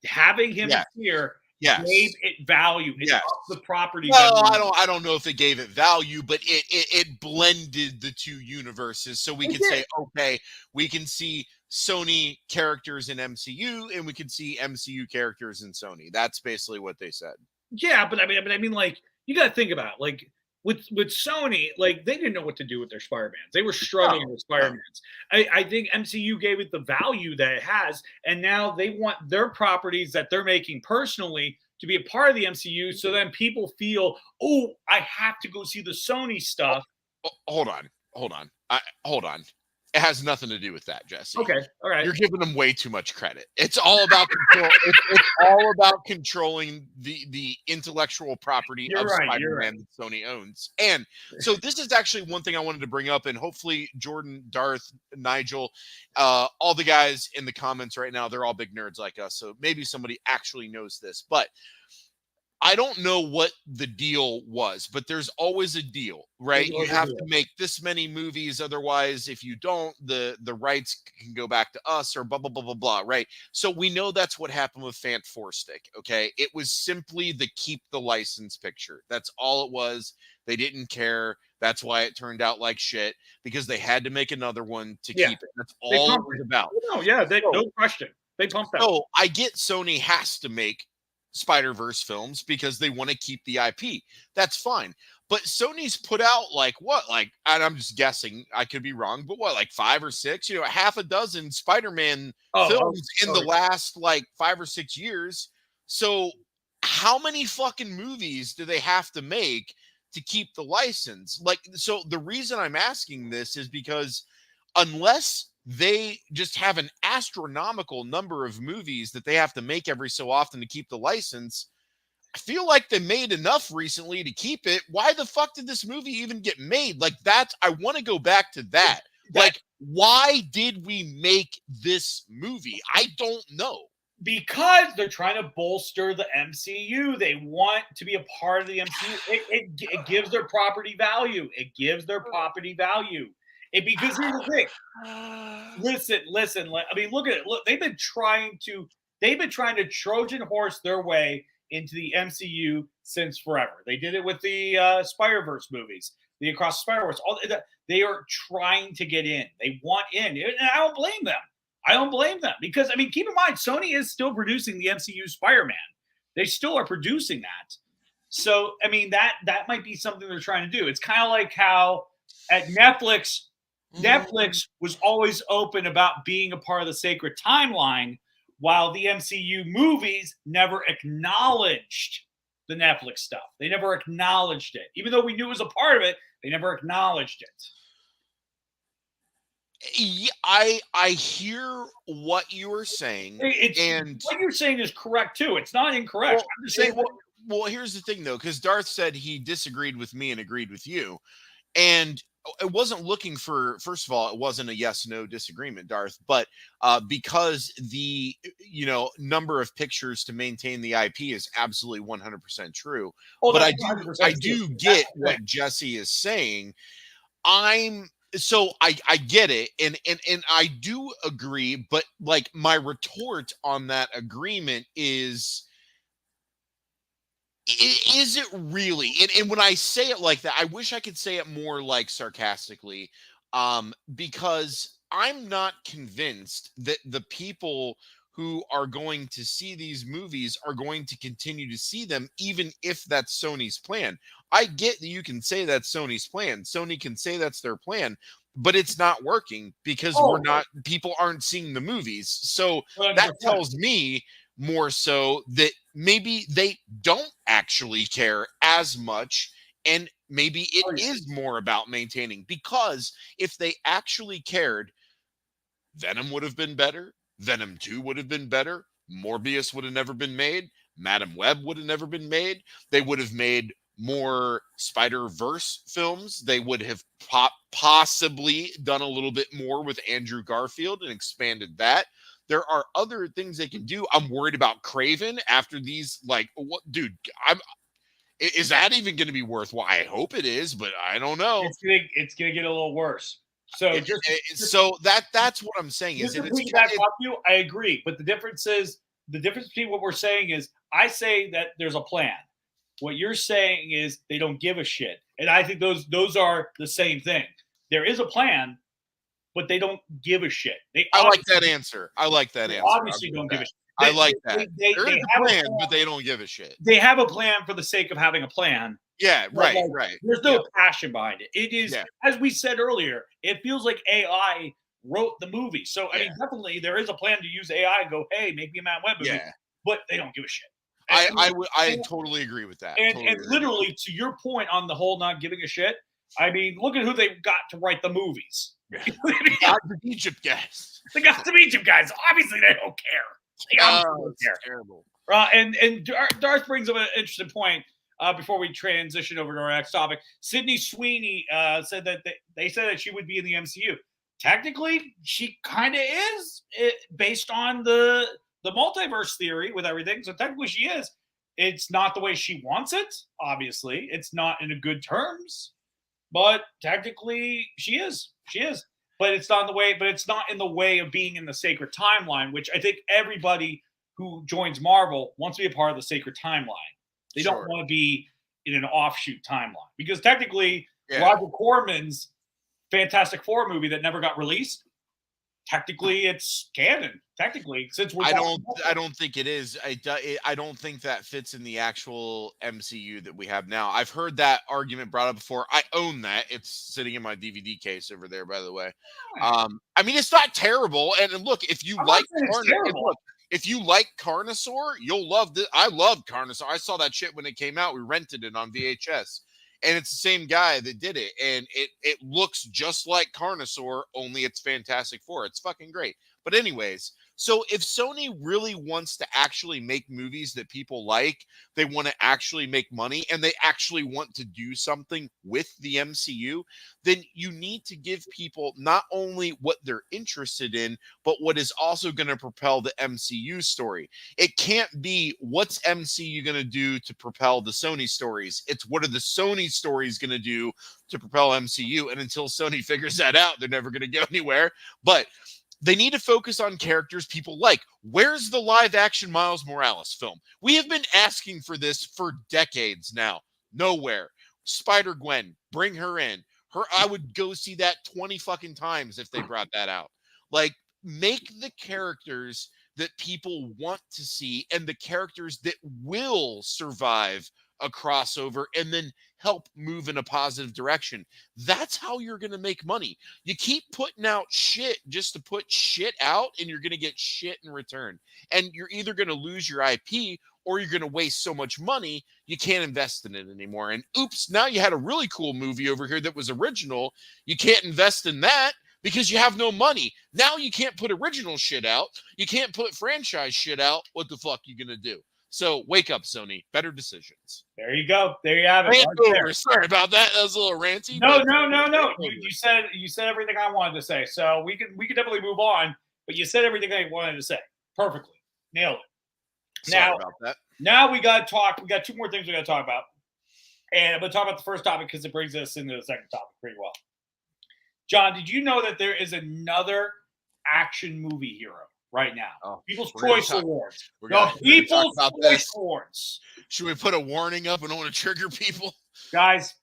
having him here gave it value. It upped the property. Well, I don't know if it gave it value, but it blended the two universes. So we can say, okay, we can see Sony characters in MCU and we can see MCU characters in Sony. That's basically what they said. Yeah, but I mean, like, you got to think about it. Like with Sony, like they didn't know what to do with their Spider-Mans. They were struggling with Spider-Mans. I think MCU gave it the value that it has, and now they want their properties that they're making personally to be a part of the MCU. So then people feel, oh, I have to go see the Sony stuff. Hold on. It has nothing to do with that, Jesse. Okay, all right. You're giving them way too much credit. It's all about control. It's all about controlling the intellectual property of Spider-Man that Sony owns. And so this is actually one thing I wanted to bring up, and hopefully Jordan, Darth, Nigel, all the guys in the comments right now, they're all big nerds like us, so maybe somebody actually knows this. But I don't know what the deal was, but there's always a deal, right? You have to make this many movies. Otherwise, if you don't, the rights can go back to us or blah, blah, blah, blah, blah, right? So we know that's what happened with Fant Four Stick, okay? It was simply the keep the license picture. That's all it was. They didn't care. That's why it turned out like shit, because they had to make another one to keep it. That's all it was about. No, no question. They pumped that. So I get Sony has to make Spider-Verse films because they want to keep the IP. That's fine. But Sony's put out and I'm just guessing, I could be wrong, but 5 or 6, half a dozen Spider-Man films in the last 5 or 6 years. So how many fucking movies do they have to make to keep the license? So the reason I'm asking this is because unless they just have an astronomical number of movies that they have to make every so often to keep the license, I feel like they made enough recently to keep it. Why the fuck did this movie even get made? Like that's I want to go back to that. Like, why did we make this movie? I don't know. Because they're trying to bolster the MCU. They want to be a part of the MCU. It gives their property value. It gives their property value. Because here's the thing. Listen. I mean, look at it. Look, they've been trying to Trojan horse their way into the MCU since forever. They did it with the Spider-Verse movies, the Across the Spider-Verse. They are trying to get in. They want in, and I don't blame them. I don't blame them because, I mean, keep in mind, Sony is still producing the MCU Spider-Man. They still are producing that. So, I mean, that might be something they're trying to do. It's kind of like how at Netflix was always open about being a part of the sacred timeline, while the MCU movies never acknowledged the Netflix stuff. They never acknowledged it. Even though we knew it was a part of it, they never acknowledged it. Yeah, I hear what you are saying, and what you're saying is correct too. It's not incorrect. Well, I'm just saying. Well, here's the thing though, because Darth said he disagreed with me and agreed with you, and it wasn't looking for. First of all, it wasn't a yes/no disagreement, Darth, but because the number of pictures to maintain the IP is absolutely 100% true. Oh, but I do get what Jesse is saying. So I get it, and I do agree, but like my retort on that agreement is it really? And when I say it like that, I wish I could say it more like sarcastically, because I'm not convinced that the people who are going to see these movies are going to continue to see them, even if that's Sony's plan. I get that you can say that's Sony's plan. Sony can say that's their plan, but it's not working because people aren't seeing the movies. So that tells me more so that maybe they don't actually care as much, and maybe it is more about maintaining, because if they actually cared, Venom would have been better. Venom 2 would have been better. Morbius would have never been made. Madam Web would have never been made. They would have made more Spider-Verse films. They would have possibly done a little bit more with Andrew Garfield and expanded that. There are other things they can do. I'm worried about Craven after these. Like, what, dude? Is that even going to be worthwhile? I hope it is, but I don't know. It's gonna get a little worse. So that's what I'm saying. Is I agree, but the difference between what we're saying is I say that there's a plan. What you're saying is they don't give a shit, and I think those are the same thing. There is a plan, but they don't give a shit. I like that answer. Obviously, don't give a shit. I like that. They have a plan, but they don't give a shit. They have a plan for the sake of having a plan. Yeah, right. There's no passion behind it. It is, as we said earlier, it feels like AI wrote the movie. So, I mean, definitely there is a plan to use AI and go, hey, make me a Matt Web movie. But they don't give a shit. I totally agree with that. And literally, to your point on the whole not giving a shit, I mean, look at who they got to write the movies. Gods of Egypt guys. The Gods of Egypt guys. Obviously, they don't care. It's terrible. And Darth brings up an interesting point before we transition over to our next topic. Sydney Sweeney said that they said that she would be in the MCU. Technically, she kind of is, based on the multiverse theory with everything. So technically, she is. It's not the way she wants it. Obviously, it's not in a good terms. But technically, she is. She is. But it's not in the way. But it's not in the way of being in the sacred timeline, which I think everybody who joins Marvel wants to be a part of the sacred timeline. They don't want to be in an offshoot timeline, because technically, Roger Corman's Fantastic Four movie that never got released, technically it's canon. Technically, since we're I don't think it is. I don't think that fits in the actual MCU that we have now. I've heard that argument brought up before. I own that. It's sitting in my DVD case over there, by the way. I mean, it's not terrible. And look, if you if you like Carnosaur, you'll love this. I love Carnosaur. I saw that shit when it came out. We rented it on VHS. And it's the same guy that did it. And it looks just like Carnosaur, only it's Fantastic Four. It's fucking great. But anyways, So if Sony really wants to actually make movies that people like, they want to actually make money, and they actually want to do something with the MCU, then you need to give people not only what they're interested in, but what is also going to propel the MCU story. It can't be what's MCU going to do to propel the Sony stories. It's what are the Sony stories going to do to propel MCU. And until Sony figures that out, they're never going to go anywhere. But they need to focus on characters people like. Where's the live action Miles Morales film? We have been asking for this for decades now. Nowhere. Spider-Gwen, bring her in. I would go see that 20 fucking times if they brought that out. Like, make the characters that people want to see and the characters that will survive a crossover and then help move in a positive direction. That's how you're going to make money. You keep putting out shit just to put shit out, and you're going to get shit in return. And you're either going to lose your IP or you're going to waste so much money you can't invest in it anymore. And oops, now you had a really cool movie over here that was original. You can't invest in that because you have no money. Now you can't put original shit out. You can't put franchise shit out. What the fuck you going to do? So wake up, Sony. Better decisions. There you go. There you have it. Hangover. Sorry about that. That was a little ranty. No. You said everything I wanted to say. So we can definitely move on. But you said everything I wanted to say perfectly. Nailed it. Sorry about that. Now we got to talk. We got two more things we got to talk about, and I'm going to talk about the first topic because it brings us into the second topic pretty well. John, did you know that there is another action movie hero right now? Oh, People's Choice Awards. People's Choice Awards. Should we put a warning up? I don't want to trigger people. Guys,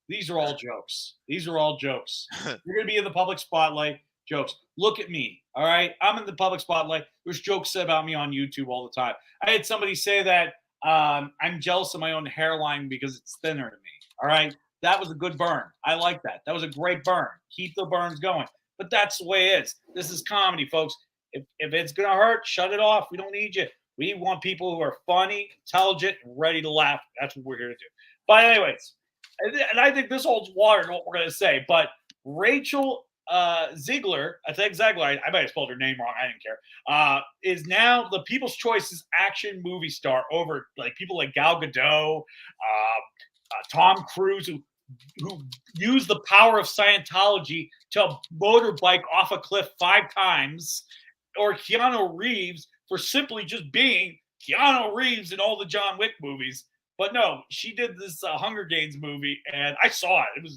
these are all jokes. These are all jokes. You're going to be in the public spotlight. Jokes. Look at me. All right. I'm in the public spotlight. There's jokes said about me on YouTube all the time. I had somebody say that I'm jealous of my own hairline because it's thinner than me. All right. That was a good burn. I like that. That was a great burn. Keep the burns going. But that's the way it is. This is comedy, folks. If it's going to hurt, shut it off. We don't need you. We want people who are funny, intelligent, and ready to laugh. That's what we're here to do. But anyways, and I think this holds water in what we're going to say. But Rachel Ziegler, I think Ziegler, I might have spelled her name wrong. I didn't care. Is now the People's Choice's action movie star over like people like Gal Gadot, Tom Cruise, who used the power of Scientology to motorbike off a cliff 5 times, or Keanu Reeves for simply just being Keanu Reeves in all the John Wick movies. But no, she did this Hunger Games movie, and I saw it.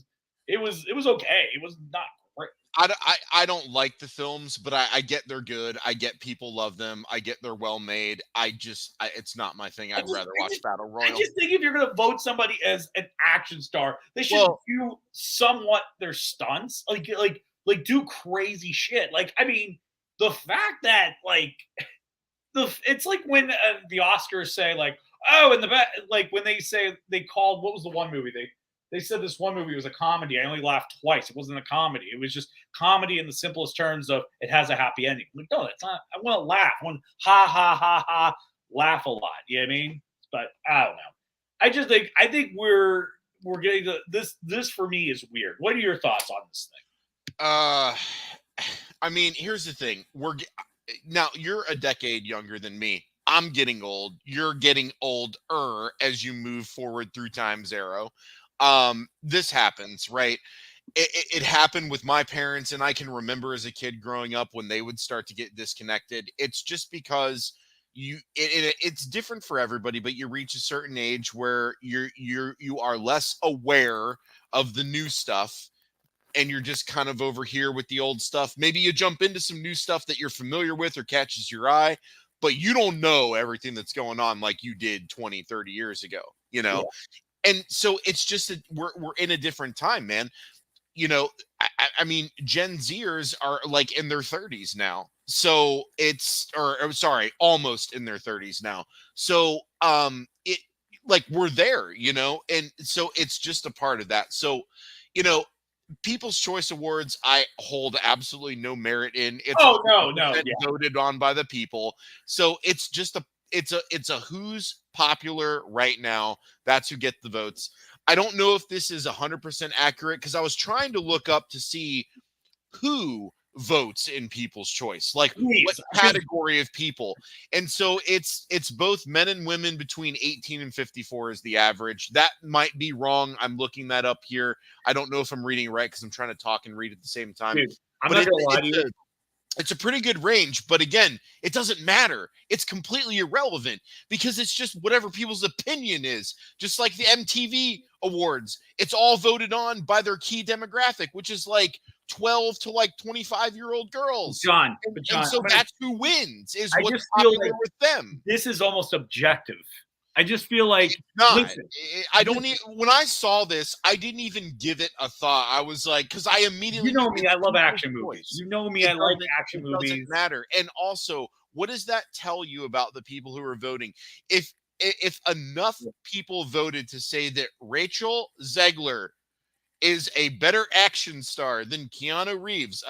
It was okay. It was not great. I don't like the films, but I get they're good. I get people love them. I get they're well made. It's not my thing. I'd rather watch Battle Royale. I just think if you're going to vote somebody as an action star, they should do somewhat their stunts, like do crazy shit. Like, I mean, the fact that it's like when the Oscars say like, oh, in the back, like when they say they called, what was the one movie they said this one movie was a comedy. I only laughed twice. It wasn't a comedy. It was just comedy in the simplest terms of it has a happy ending. I'm like, no, that's not. I want to laugh. I want to ha ha ha ha laugh a lot. You know what I mean? But I don't know. I think we're getting to this for me is weird. What are your thoughts on this thing? I mean, here's the thing. Now you're a decade younger than me. I'm getting old. You're getting older as you move forward through time's arrow. This happens, right? It happened with my parents, and I can remember as a kid growing up when they would start to get disconnected. It's just because it's different for everybody, but you reach a certain age where you are less aware of the new stuff, and you're just kind of over here with the old stuff. Maybe you jump into some new stuff that you're familiar with or catches your eye, but you don't know everything that's going on like you did 20, 30 years ago, you know? Yeah. And so it's just that we're in a different time, man. You know, I mean, Gen Zers are like in their 30s now. So almost in their 30s now. So it like we're there, you know, and so it's just a part of that. So, you know, People's Choice Awards, I hold absolutely no merit in. It's voted on by the people. So it's just it's a who's popular right now. That's who get the votes. I don't know if this is 100% accurate because I was trying to look up to see who votes in people's choice? Like Please. what category of people? And so it's both men and women between 18 and 54 is the average. That might be wrong. I'm looking that up here. I don't know if I'm reading it right because I'm trying to talk and read at the same time. Dude, I'm But not gonna lie to you. it's a pretty good range, but again, it doesn't matter. It's completely irrelevant because it's just whatever people's opinion is. Just like the MTV Awards, it's all voted on by their key demographic, which is like 12 to like 25-year-old girls. John, And so that's who wins, is I what's just feel popular like with them. this is almost objective. I just feel like Not. listen, I don't even, when I saw this, I didn't even give it a thought. I was like, because I immediately you know knew me, I love people's action choice. movies. You know me, I like action movies. Doesn't matter. And also, what does that tell you about the people who are voting? If enough people voted to say that Rachel Zegler is a better action star than Keanu Reeves,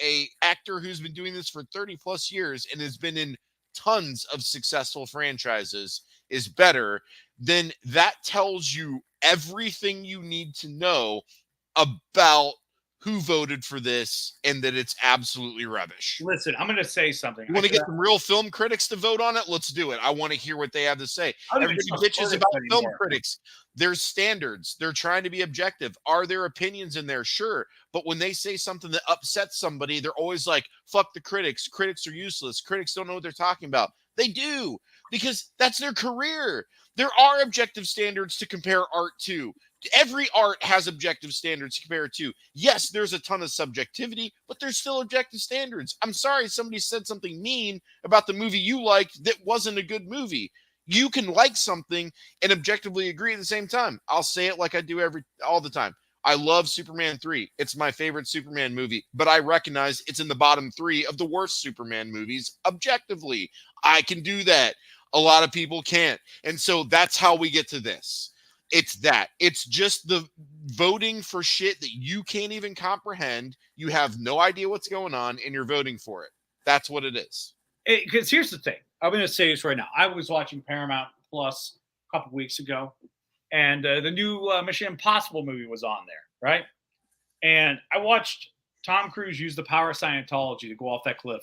a actor who's been doing this for 30 plus years and has been in tons of successful franchises, is better, then that tells you everything you need to know about who voted for this and that it's absolutely rubbish. Listen, I'm going to say something. You want to get some real film critics to vote on it? Let's do it. I want to hear what they have to say. Everybody bitches about film critics. There's standards. They're trying to be objective. Are there opinions in there? Sure. But when they say something that upsets somebody, they're always like, fuck the critics. Critics are useless. Critics don't know what they're talking about. They do, because that's their career. There are objective standards to compare art to. Every art has objective standards to compare it to. Yes, there's a ton of subjectivity, but there's still objective standards. I'm sorry somebody said something mean about the movie you liked that wasn't a good movie. You can like something and objectively agree at the same time. I'll say it like I do all the time. I love Superman 3. It's my favorite Superman movie, but I recognize it's in the bottom 3 of the worst Superman movies objectively. I can do that. A lot of people can't. And so that's how we get to this. It's just the voting for shit that you can't even comprehend. You have no idea what's going on and you're voting for it. That's what it is. Because here's the thing. I'm going to say this right now. I was watching Paramount Plus a couple weeks ago, and the new Mission Impossible movie was on there, right? And I watched Tom Cruise use the power of Scientology to go off that cliff,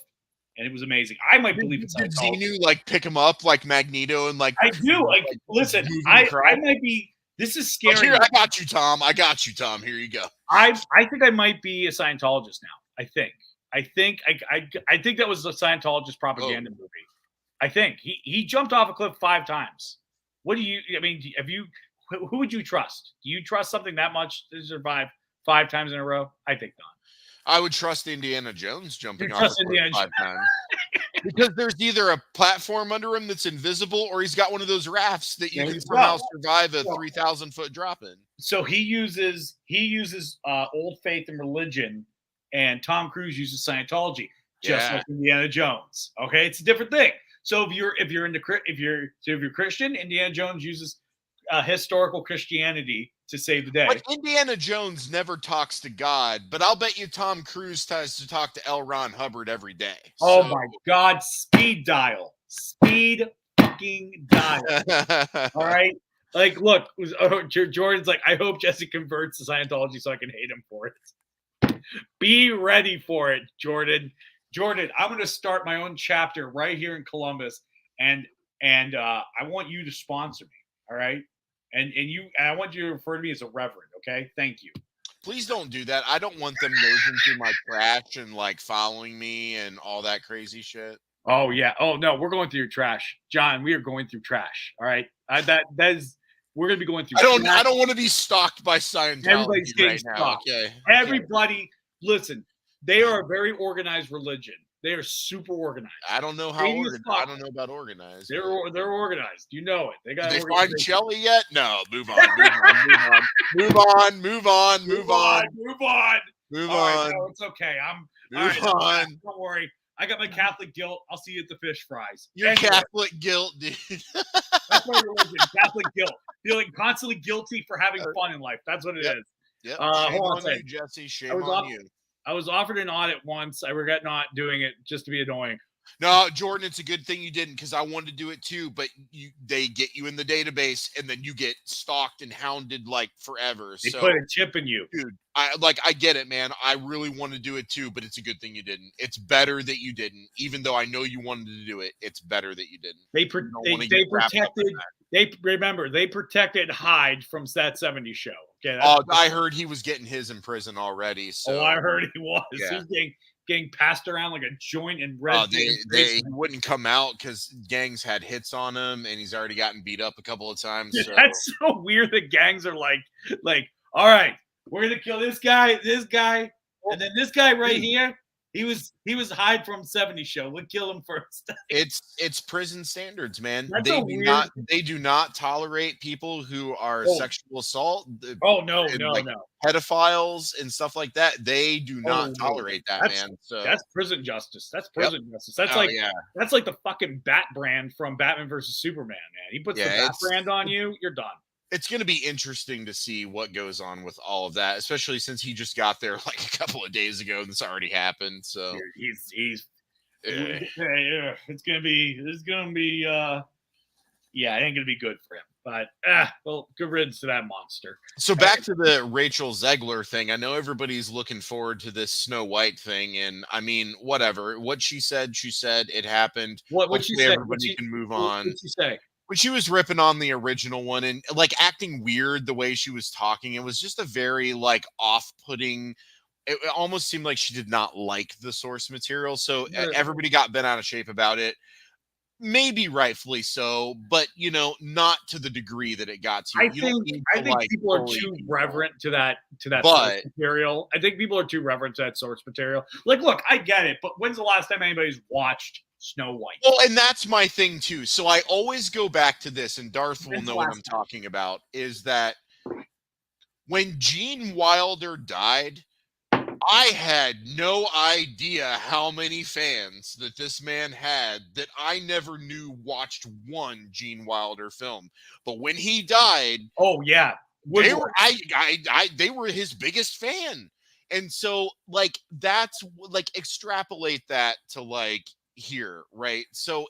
and it was amazing. I might believe it's Scientology. Did Xenu like pick him up like Magneto and like? I do. Like, listen, I might be. This is scary. Here, I got you, Tom. Here you go. I think I might be a Scientologist now. I think that was a Scientologist propaganda movie. I think he jumped off a cliff 5 times. What do you? I mean, who would you trust? Do you trust something that much to survive 5 times in a row? I think not. I would trust Indiana Jones jumping off a cliff 5 times. Because there's either a platform under him that's invisible, or he's got one of those rafts that you can somehow survive a 3,000-foot drop in. So he uses old faith and religion, and Tom Cruise uses Scientology, just like Indiana Jones. Okay, it's a different thing. So if you're Christian, Indiana Jones uses historical Christianity to save the day. But Indiana Jones never talks to God, but I'll bet you Tom Cruise tries to talk to L. Ron Hubbard every day. Oh my God, speed fucking dial. All right. Like, look, Jordan's like, I hope Jesse converts to Scientology so I can hate him for it. Be ready for it, Jordan. Jordan, I'm going to start my own chapter right here in Columbus, and I want you to sponsor me. All right. And I want you to refer to me as a reverend, okay? Thank you. Please don't do that. I don't want them nosing through my trash and like following me and all that crazy shit. Oh yeah. Oh no, we're going through your trash, John. We are going through trash. All right. We're gonna be going through. I don't want to be stalked by Scientology. Everybody's getting right stalked. Now. Okay. Everybody, listen. They are a very organized religion. They are super organized. I don't know how organized. I don't know about organized. They're organized. You know it. Did they find Shelly yet? No. Move on. Move on. No, it's okay. Move on. Don't worry. I got my Catholic guilt. I'll see you at the fish fries. Your Catholic guilt, dude. That's my religion. Catholic guilt. Feeling constantly guilty for having fun in life. That's what it is. Yep. Shame on you, Jesse. Shame on you. I was offered an audit once. I regret not doing it just to be annoying. No, Jordan, it's a good thing you didn't because I wanted to do it too, but they get you in the database and then you get stalked and hounded like forever. They So, put a chip in you. dude, I get it, man. I really want to do it too, but it's a good thing you didn't. It's better that you didn't, even though I know you wanted to do it. It's better that you didn't. They protected Hyde from that 70s show. Okay, I heard he was getting his in prison already. So I heard he was. Yeah. He's getting passed around like a joint in red. He wouldn't come out because gangs had hits on him, and he's already gotten beat up a couple of times. So. That's so weird that gangs are like, all right, we're gonna kill this guy, and then this guy right here. He was Hyde from 70s show. We'll kill him first. It's prison standards, man. That's They do not tolerate people who are sexual assault. No. Pedophiles and stuff like that. They do not tolerate that, man. So that's prison justice. That's prison justice. That's that's like the fucking Bat brand from Batman versus Superman, man. He puts the Bat brand on you, you're done. It's going to be interesting to see what goes on with all of that, especially since he just got there like a couple of days ago and this already happened. So it's gonna be it ain't gonna be good for him. But well, good riddance to that monster. So back to the Rachel Zegler thing. I know everybody's looking forward to this Snow White thing, and I mean, whatever. What she said, it happened. What she said? Everybody can move on. What she say? When she was ripping on the original one and like acting weird the way she was talking, it was just a very like off-putting. It almost seemed like she did not like the source material. So everybody got bent out of shape about it. Maybe rightfully so, but not to the degree that it got to. I think people are too reverent to that source material. I think people are too reverent to that source material. Like, look, I get it, but when's the last time anybody's watched Snow White? Well, and that's my thing too. So I always go back to this, and Darth will know what I'm talking about, is that when Gene Wilder died, I had no idea how many fans that this man had that I never knew watched one Gene Wilder film. But when he died, they were his biggest fan. And so like that's like extrapolate that to like here, right? So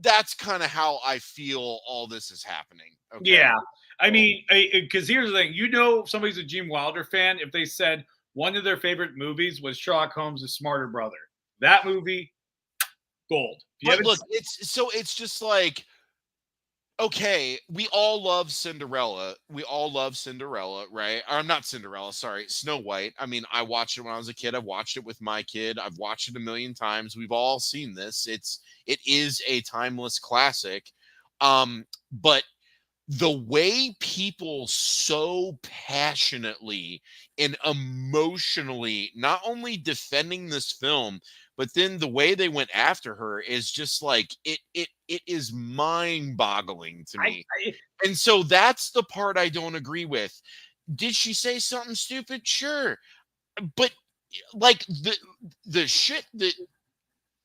that's kind of how I feel all this is happening. Okay? Yeah. I mean, because here's the thing, if somebody's a Gene Wilder fan, if they said one of their favorite movies was Sherlock Holmes' Smarter Brother, that movie, gold. But look, it's just like, okay, we all love Cinderella. Right? Or not Cinderella, sorry, Snow White. I mean, I watched it when I was a kid. I've watched it with my kid. I've watched it a million times. We've all seen this. It is a timeless classic. But the way people so passionately and emotionally not only defending this film, but then the way they went after her is just like it is mind-boggling to me. And so that's the part I don't agree with. Did she say something stupid? Sure. But like the shit that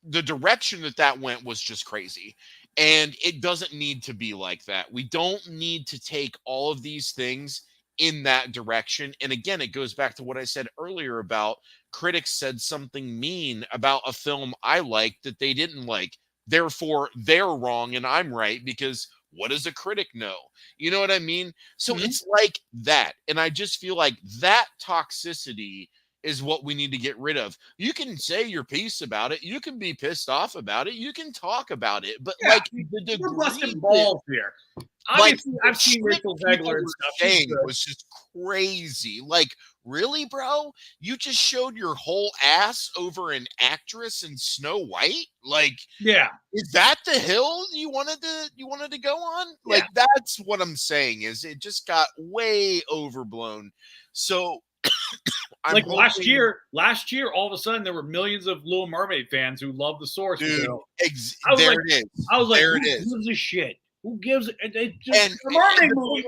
the direction that went was just crazy. And it doesn't need to be like that. We don't need to take all of these things in that direction. And again, it goes back to what I said earlier about critics said something mean about a film I liked that they didn't like. Therefore, they're wrong and I'm right, because what does a critic know? You know what I mean? So it's like that. And I just feel like that toxicity is what we need to get rid of. You can say your piece about it. You can be pissed off about it. You can talk about it. But like the degree busting balls here. Obviously, I've seen Rachel Zegler and stuff. Saying was just crazy. Like, really, bro? You just showed your whole ass over an actress in Snow White? Like, is that the hill you wanted to go on? Like, that's what I'm saying. Is it just got way overblown? So. Like last year, all of a sudden there were millions of Little Mermaid fans who loved the source. Dude, there it is. I was like, who gives a shit? Who gives it? The Mermaid movie.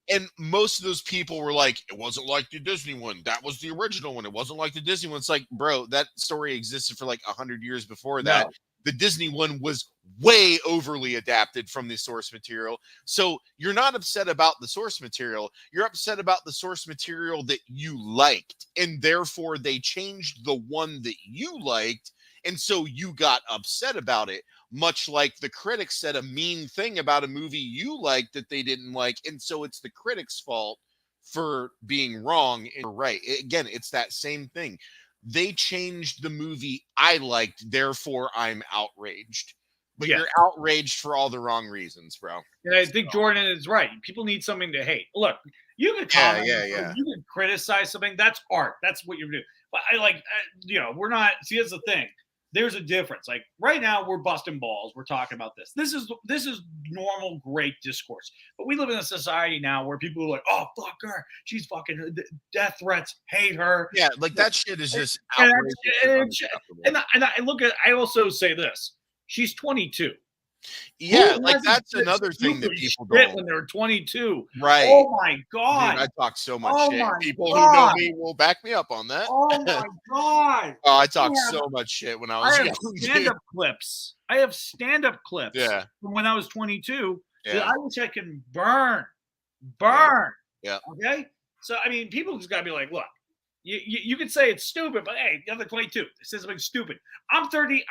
And most of those people were like, it wasn't like the Disney one. That was the original one. It wasn't like the Disney one. It's like, bro, that story existed for like 100 years before that. No. The Disney one was way overly adapted from the source material. So you're not upset about the source material. You're upset about the source material that you liked. And therefore they changed the one that you liked And so you got upset about it, much like the critics said a mean thing about a movie you liked that they didn't like. And so it's the critics' fault for being wrong and right. Again, it's that same thing. They changed the movie I liked, therefore I'm outraged. But Yeah. you're outraged for all the wrong reasons, bro. And I think Jordan is right. People need something to hate. Look, you can comment, yeah. you can criticize something. That's art. That's what you're doing. But I like, we're not. See, here's the thing. There's a difference. Like right now, we're busting balls. We're talking about this. This is normal, great discourse. But we live in a society now where people are like, "Oh, fuck her. She's fucking death threats. Hate her." Yeah, like that shit is just And outrageous. I look at. I also say this. She's 22. Yeah, like that's another thing that people don't. When they're 22. Right. Oh my God. Dude, I talk so much shit. People God. who know me will back me up on that. Oh my God. Oh, I talked so much shit when I was young. Stand-up clips. I have stand-up clips from when I was 22 that I wish I can burn. Yeah. Okay? So, I mean, people just got to be like, look, you could say it's stupid, but hey, the other 22. It says something stupid. I'm 30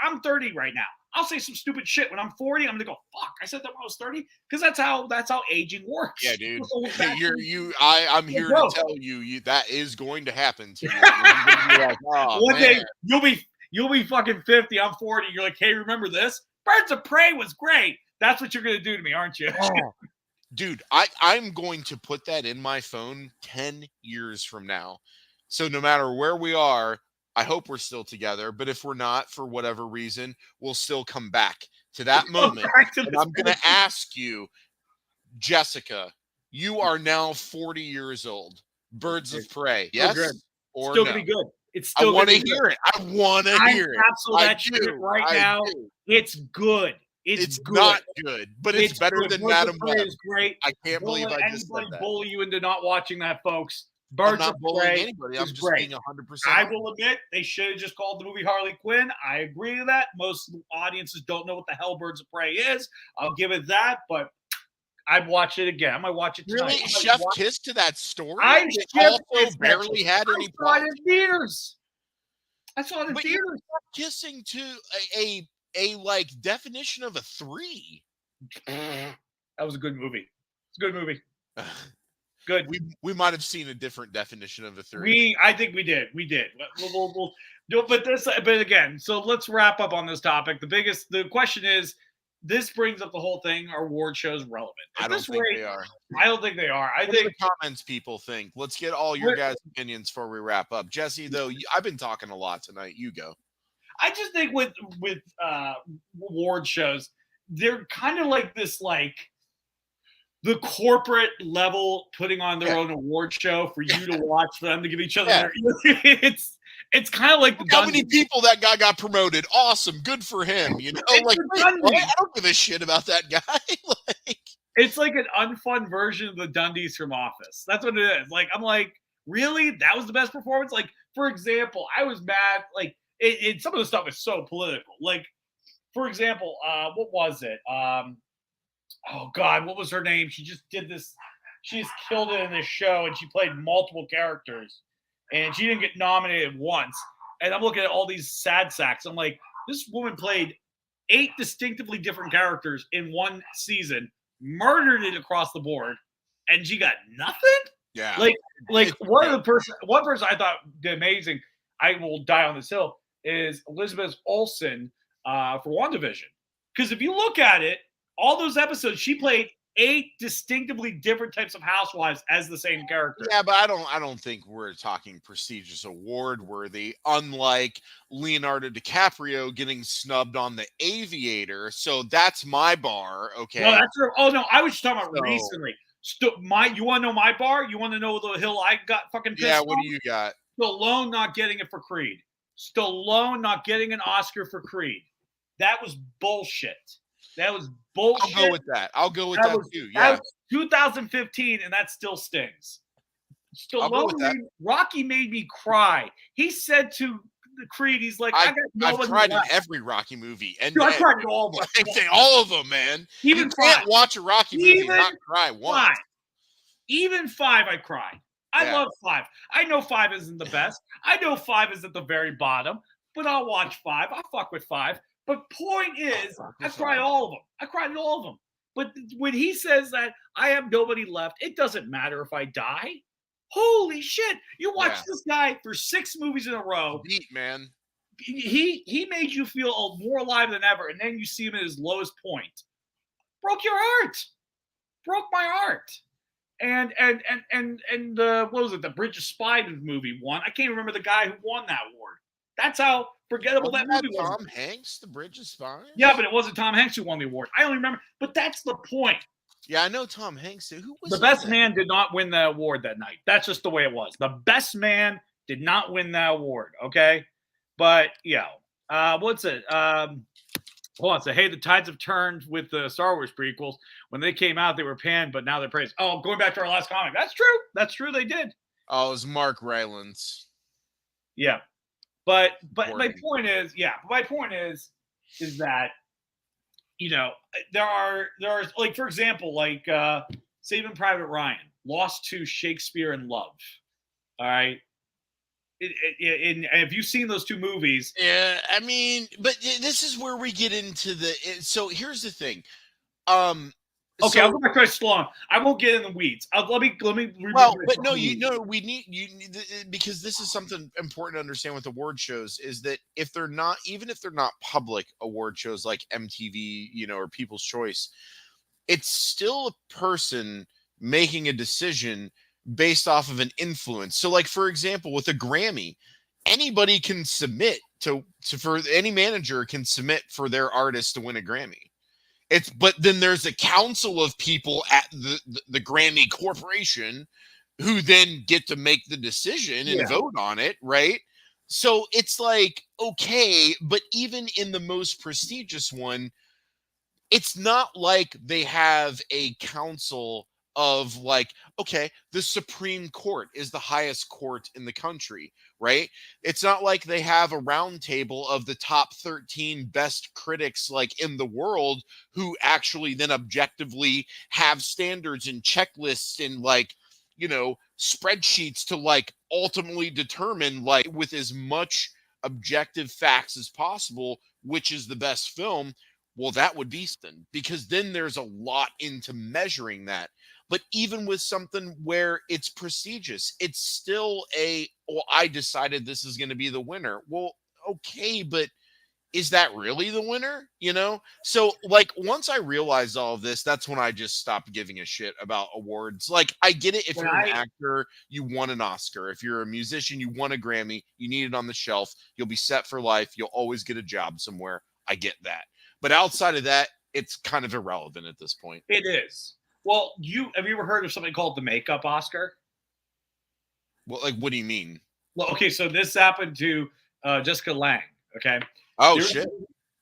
right now. I'll say some stupid shit when I'm 40. I'm gonna go, fuck, I said that when I was 30, because that's how aging works. Yeah, dude. I'm here to tell you that is going to happen to you. Like, oh, one day you'll be fucking 50. I'm 40. You're like, hey, remember this? Birds of Prey was great. That's what you're gonna do to me, aren't you? Dude, I'm going to put that in my phone 10 years from now. So no matter where we are, I hope we're still together, but if we're not, for whatever reason, we'll still come back to that moment. And I'm going to ask you, Jessica, you are now 40 years old. Birds of Prey, yes or still no? Gonna be good. It's still. I want to hear it. I want to hear it. That shit right now. It's good. It's good. Not good, but it's better than Madam Web. Is great. I can't believe I just said that. Bully you into not watching that, folks. I'm not bullying anybody. I'm just being 100%. I will admit they should have just called the movie Harley Quinn. I agree with that. Most audiences don't know what the hell Birds of Prey is. I'll give it that, but I'd watch it again. I might watch it tonight. Really? Chef kiss to that story? I also barely had any plot in theaters. I saw it in theaters. You're kissing to a like definition of a 3. That was a good movie. It's a good movie. Good. We might have seen a different definition of a 3. I think we did. We'll do it. But again, so let's wrap up on this topic. The question is, this brings up the whole thing. Are award shows relevant? I don't think they are. I don't think they are. What do the comments people think? Let's get all your guys' opinions before we wrap up. Jesse, though, I've been talking a lot tonight. You go. I just think with award shows, they're kind of like this, like the corporate level putting on their own award show for you to watch, for them to give each other their, it's kind of like how many people that guy got promoted. Awesome, good for him. You know, like I don't give a shit about that guy. It's like an unfun version of the Dundies from Office. That's what it is. Like I'm like, really? That was the best performance? Like, for example, I was mad. Like, some of the stuff is so political. Like, for example, what was it? Oh God, what was her name? She just did this. She just killed it in this show, and she played multiple characters, and she didn't get nominated once. And I'm looking at all these sad sacks. I'm like, this woman played 8 distinctively different characters in one season, murdered it across the board, and she got nothing. Yeah, like one person I thought did amazing. I will die on this hill is Elizabeth Olsen for WandaVision, because if you look at it, all those episodes, she played 8 distinctively different types of housewives as the same character. Yeah, but I don't think we're talking prestigious award worthy, unlike Leonardo DiCaprio getting snubbed on The Aviator. So that's my bar. Okay. No, that's her. Oh no, I was just talking about recently. You want to know my bar? You want to know the hill I got fucking pissed Yeah, what off? do you got? Stallone not getting it for Creed. Stallone not getting an Oscar for Creed. That was bullshit. That was bullshit. I'll go with that too. Yeah. That was 2015, and that still stings. Rocky made me cry. He said to Creed, he's like, I've cried in every Rocky movie. And I cried in all of them. All of them, man. Even you can't watch a Rocky movie and not cry once. Even 5, I cried. I love 5. I know 5 isn't the best. I know 5 is at the very bottom. but I'll watch 5. I'll fuck with 5. But point is, I cried all of them. I cried at all of them. But when he says that I have nobody left, it doesn't matter if I die. Holy shit! You watch this guy for 6 movies in a row. Beat, man. He made you feel more alive than ever, and then you see him at his lowest point. Broke your heart. Broke my heart. And what was it? The Bridge of Spies movie won. I can't remember the guy who won that award. That's how forgettable that movie was. Tom Hanks, The Bridge of Spies? Yeah, but it wasn't Tom Hanks who won the award. I only remember, but that's the point. Yeah, I know Tom Hanks. Who was the best man did not win the award that night. That's just the way it was. The best man did not win that award. Okay, but what's it? Hold on. So, hey, the tides have turned with the Star Wars prequels. When they came out, they were panned, but now they're praised. Oh, going back to our last comic. That's true. That's true. They did. Oh, it was Mark Rylance. Yeah. But my point is that, there are like, for example, like Saving Private Ryan lost to Shakespeare in Love. All right. And if you've seen those 2 movies, yeah, I mean, but this is where we get into so here's the thing. Okay, I'll go back to Stallone. I won't get in the weeds. Let me. Well, but no, we need because this is something important to understand with award shows is that even if they're not public award shows like MTV, or People's Choice, it's still a person making a decision based off of an influence. So, like, for example, with a Grammy, anybody can submit for any manager can submit for their artist to win a Grammy. But then there's a council of people at the Grammy Corporation who then get to make the decision and vote on it, right? So it's like, okay, but even in the most prestigious one, it's not like they have a council of like, okay, the Supreme Court is the highest court in the country, right? It's not like they have a round table of the top 13 best critics like in the world who actually then objectively have standards and checklists and like, spreadsheets to like ultimately determine like with as much objective facts as possible, which is the best film. Well, that would be something because then there's a lot into measuring that. But even with something where it's prestigious, it's still I decided this is going to be the winner. Well, okay, but is that really the winner? So like once I realized all of this, that's when I just stopped giving a shit about awards. Like I get it. If you're an actor, you won an Oscar. If you're a musician, you won a Grammy, you need it on the shelf. You'll be set for life. You'll always get a job somewhere. I get that. But outside of that, it's kind of irrelevant at this point. It is. Well, have you ever heard of something called the makeup Oscar? Well, like, what do you mean? Well, okay, so this happened to Jessica Lange, okay? Oh, shit.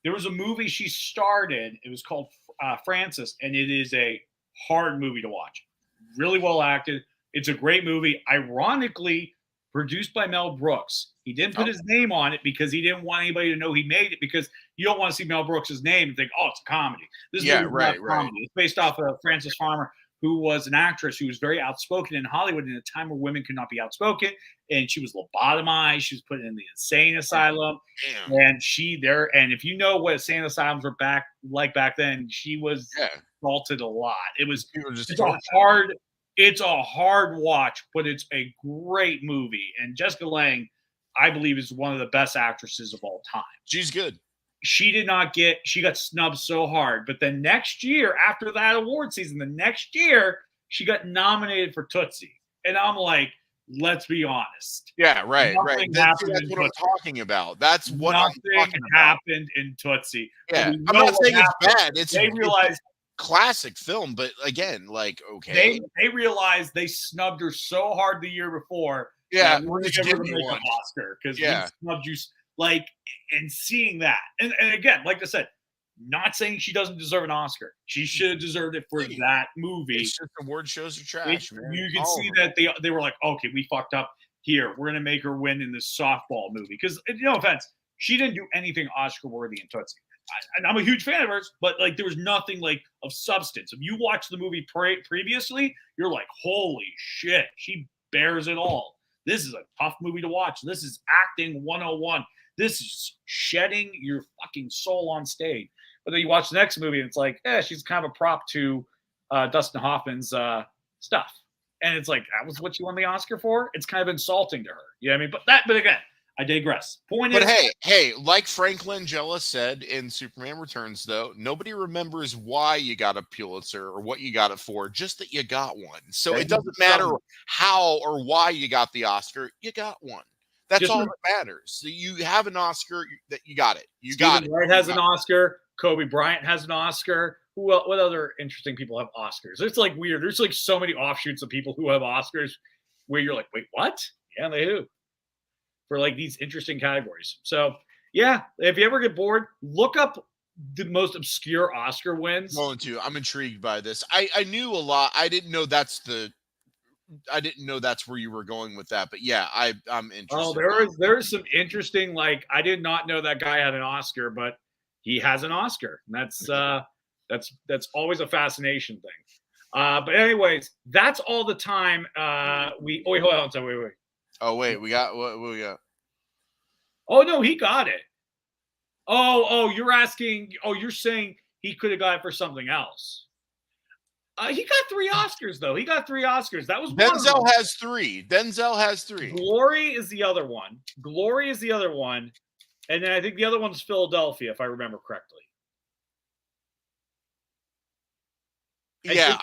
There was a movie she starred in. It was called Frances, and it is a hard movie to watch. Really well acted. It's a great movie. Ironically, produced by Mel Brooks. He didn't put his name on it because he didn't want anybody to know he made it because you don't want to see Mel Brooks' name and think, oh, it's a comedy. This is not comedy. It's based off of Frances Farmer, who was an actress who was very outspoken in Hollywood in a time where women could not be outspoken. And she was lobotomized. She was put in the insane asylum. Damn. And and if you know what insane asylums were back then, she was assaulted a lot. It's a hard watch, but it's a great movie. And Jessica Lange, I believe, is one of the best actresses of all time. She's good. She got snubbed so hard. But the next year, after that award season, she got nominated for Tootsie. And I'm like, let's be honest. Yeah, right. That's what I'm talking about. That's what I'm talking about. Happened in Tootsie. Yeah, I'm not saying it's bad. They realized classic film, but again, like, okay, they realized they snubbed her so hard the year before. Yeah, we're gonna give her an Oscar because we snubbed you. Like, and seeing that, and again, like I said, not saying she doesn't deserve an Oscar. She should have deserved it for that movie. It's just award shows are trash, man. You can see that they were like, okay, we fucked up here. We're gonna make her win in this softball movie because, no offense, she didn't do anything Oscar worthy in Tootsie. And I'm a huge fan of hers, but like there was nothing like of substance. If you watch the movie previously, you're like, holy shit, she bears it all. This is a tough movie to watch. This is acting 101. This is shedding your fucking soul on stage. But then you watch the next movie and it's like, she's kind of a prop to Dustin Hoffman's stuff. And it's like, that was what you won the Oscar for? It's kind of insulting to her. You know what I mean? But again, I digress. Point is, hey, like Frank Langella said in Superman Returns, though, nobody remembers why you got a Pulitzer or what you got it for, just that you got one. So it doesn't matter how or why you got the Oscar, you got one. That's all that matters. So you have an Oscar, that you got it. You got it. Wright has an Oscar. Kobe Bryant has an Oscar. What other interesting people have Oscars? It's like weird. There's like so many offshoots of people who have Oscars where you're like, wait, what? Yeah, they do. For like these interesting categories. So yeah, if you ever get bored, look up the most obscure Oscar wins. I'm intrigued by this. I knew a lot. I didn't know that's where you were going with that, but yeah, I'm interested. Oh, there's some interesting, like, I did not know that guy had an Oscar, but he has an Oscar. And that's always a fascination thing. But anyways, that's all the time wait, hold on. So wait. Oh wait, we got what we got? Oh no, he got it. Oh, you're asking. Oh, you're saying he could have got it for something else. He got 3 Oscars though. He got 3 Oscars. That was Denzel has 3. Denzel has 3. Glory is the other one. And then I think the other one's Philadelphia, if I remember correctly. Yeah,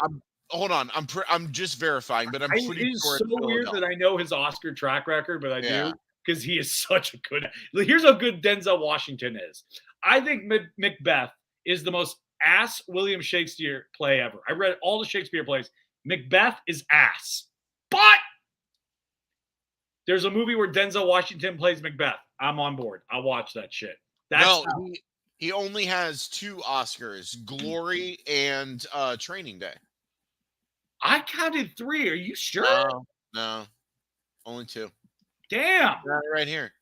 hold on. I'm just verifying, but I'm pretty sure it's so weird that I know his Oscar track record, but I do because he is such a good. Here's how good Denzel Washington is. I think Macbeth is the most ass William Shakespeare play ever. I read all the Shakespeare plays. Macbeth is ass, but there's a movie where Denzel Washington plays Macbeth. I'm on board. I'll watch that shit. He only has 2 Oscars: Glory and Training Day. I counted 3. Are you sure? No, only 2. Damn. Right here.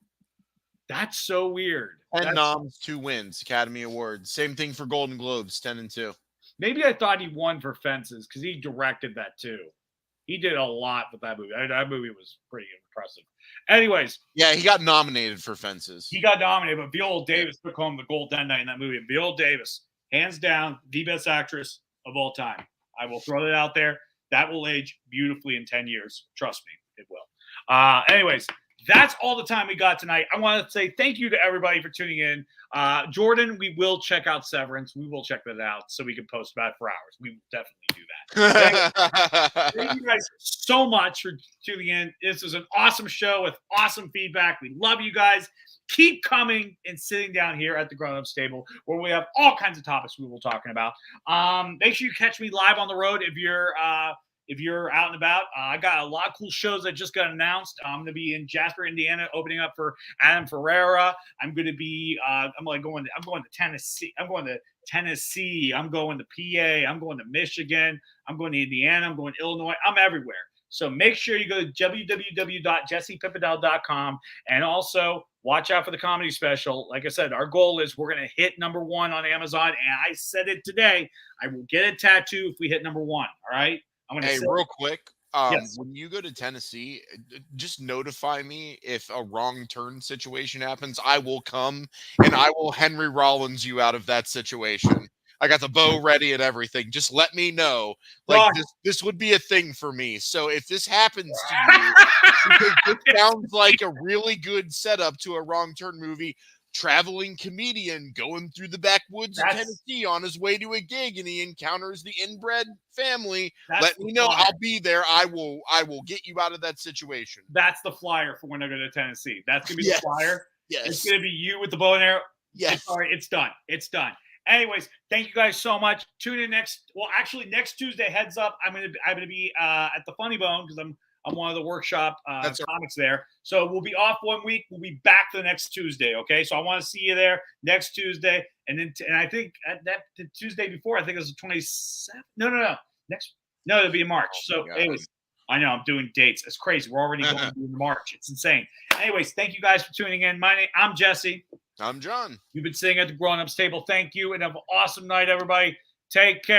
That's so weird. 10 noms, 2 wins, Academy Awards. Same thing for Golden Globes, 10 and 2. Maybe I thought he won for Fences because he directed that too. He did a lot with that movie. That movie was pretty impressive. Anyways. Yeah, he got nominated for Fences. He got nominated, but Viola Davis took home the gold that night in that movie. And Viola Davis, hands down, the best actress of all time. I will throw that out there. That will age beautifully in 10 years. Trust me, it will. Anyways, that's all the time we got tonight. I want to say thank you to everybody for tuning in. Jordan, we will check out Severance. We will check that out so we can post about it for hours. We will definitely do that. Thank you guys so much for tuning in. This was an awesome show with awesome feedback. We love you guys. Keep coming and sitting down here at the Grown Ups Table where we have all kinds of topics we will be talking about. Make sure you catch me live on the road if you're out and about. I got a lot of cool shows that just got announced. I'm going to be in Jasper, Indiana, opening up for Adam Ferreira. I'm going to be. I'm going to Tennessee. I'm going to Tennessee. I'm going to PA. I'm going to Michigan. I'm going to Indiana. I'm going to Illinois. I'm everywhere. So make sure you go to www.jessepipadel.com and also watch out for the comedy special. Like I said, our goal is we're going to hit #1 on Amazon. And I said it today. I will get a tattoo if we hit #1. All right. Hey, real quick, yes. When you go to Tennessee, just notify me if a wrong turn situation happens. I will come and I will Henry Rollins you out of that situation. I got the bow ready and everything. Just let me know. Like this would be a thing for me. So if this happens to you, because it sounds like a really good setup to a wrong turn movie. Traveling comedian going through the backwoods of Tennessee on his way to a gig, and he encounters the inbred family. Let me know. I'll be there. I will get you out of that situation. That's the flyer for when I go to Tennessee. That's gonna be the flyer. Yes, it's gonna be you with the bow and arrow. Yes. Sorry, it's done. It's done. Anyways, thank you guys so much. Tune in next Tuesday. Heads up, I'm gonna be at the Funny Bone because I'm one of the workshop comics there. So we'll be off 1 week. We'll be back the next Tuesday. Okay. So I want to see you there next Tuesday. And then, and I think the Tuesday before, I think it was the 27th. No. It'll be in March. Anyways, I know I'm doing dates. It's crazy. We're already going to March. It's insane. Anyways, thank you guys for tuning in. I'm Jesse. I'm John. You've been sitting at the Grown Ups Table. Thank you. And have an awesome night, everybody. Take care.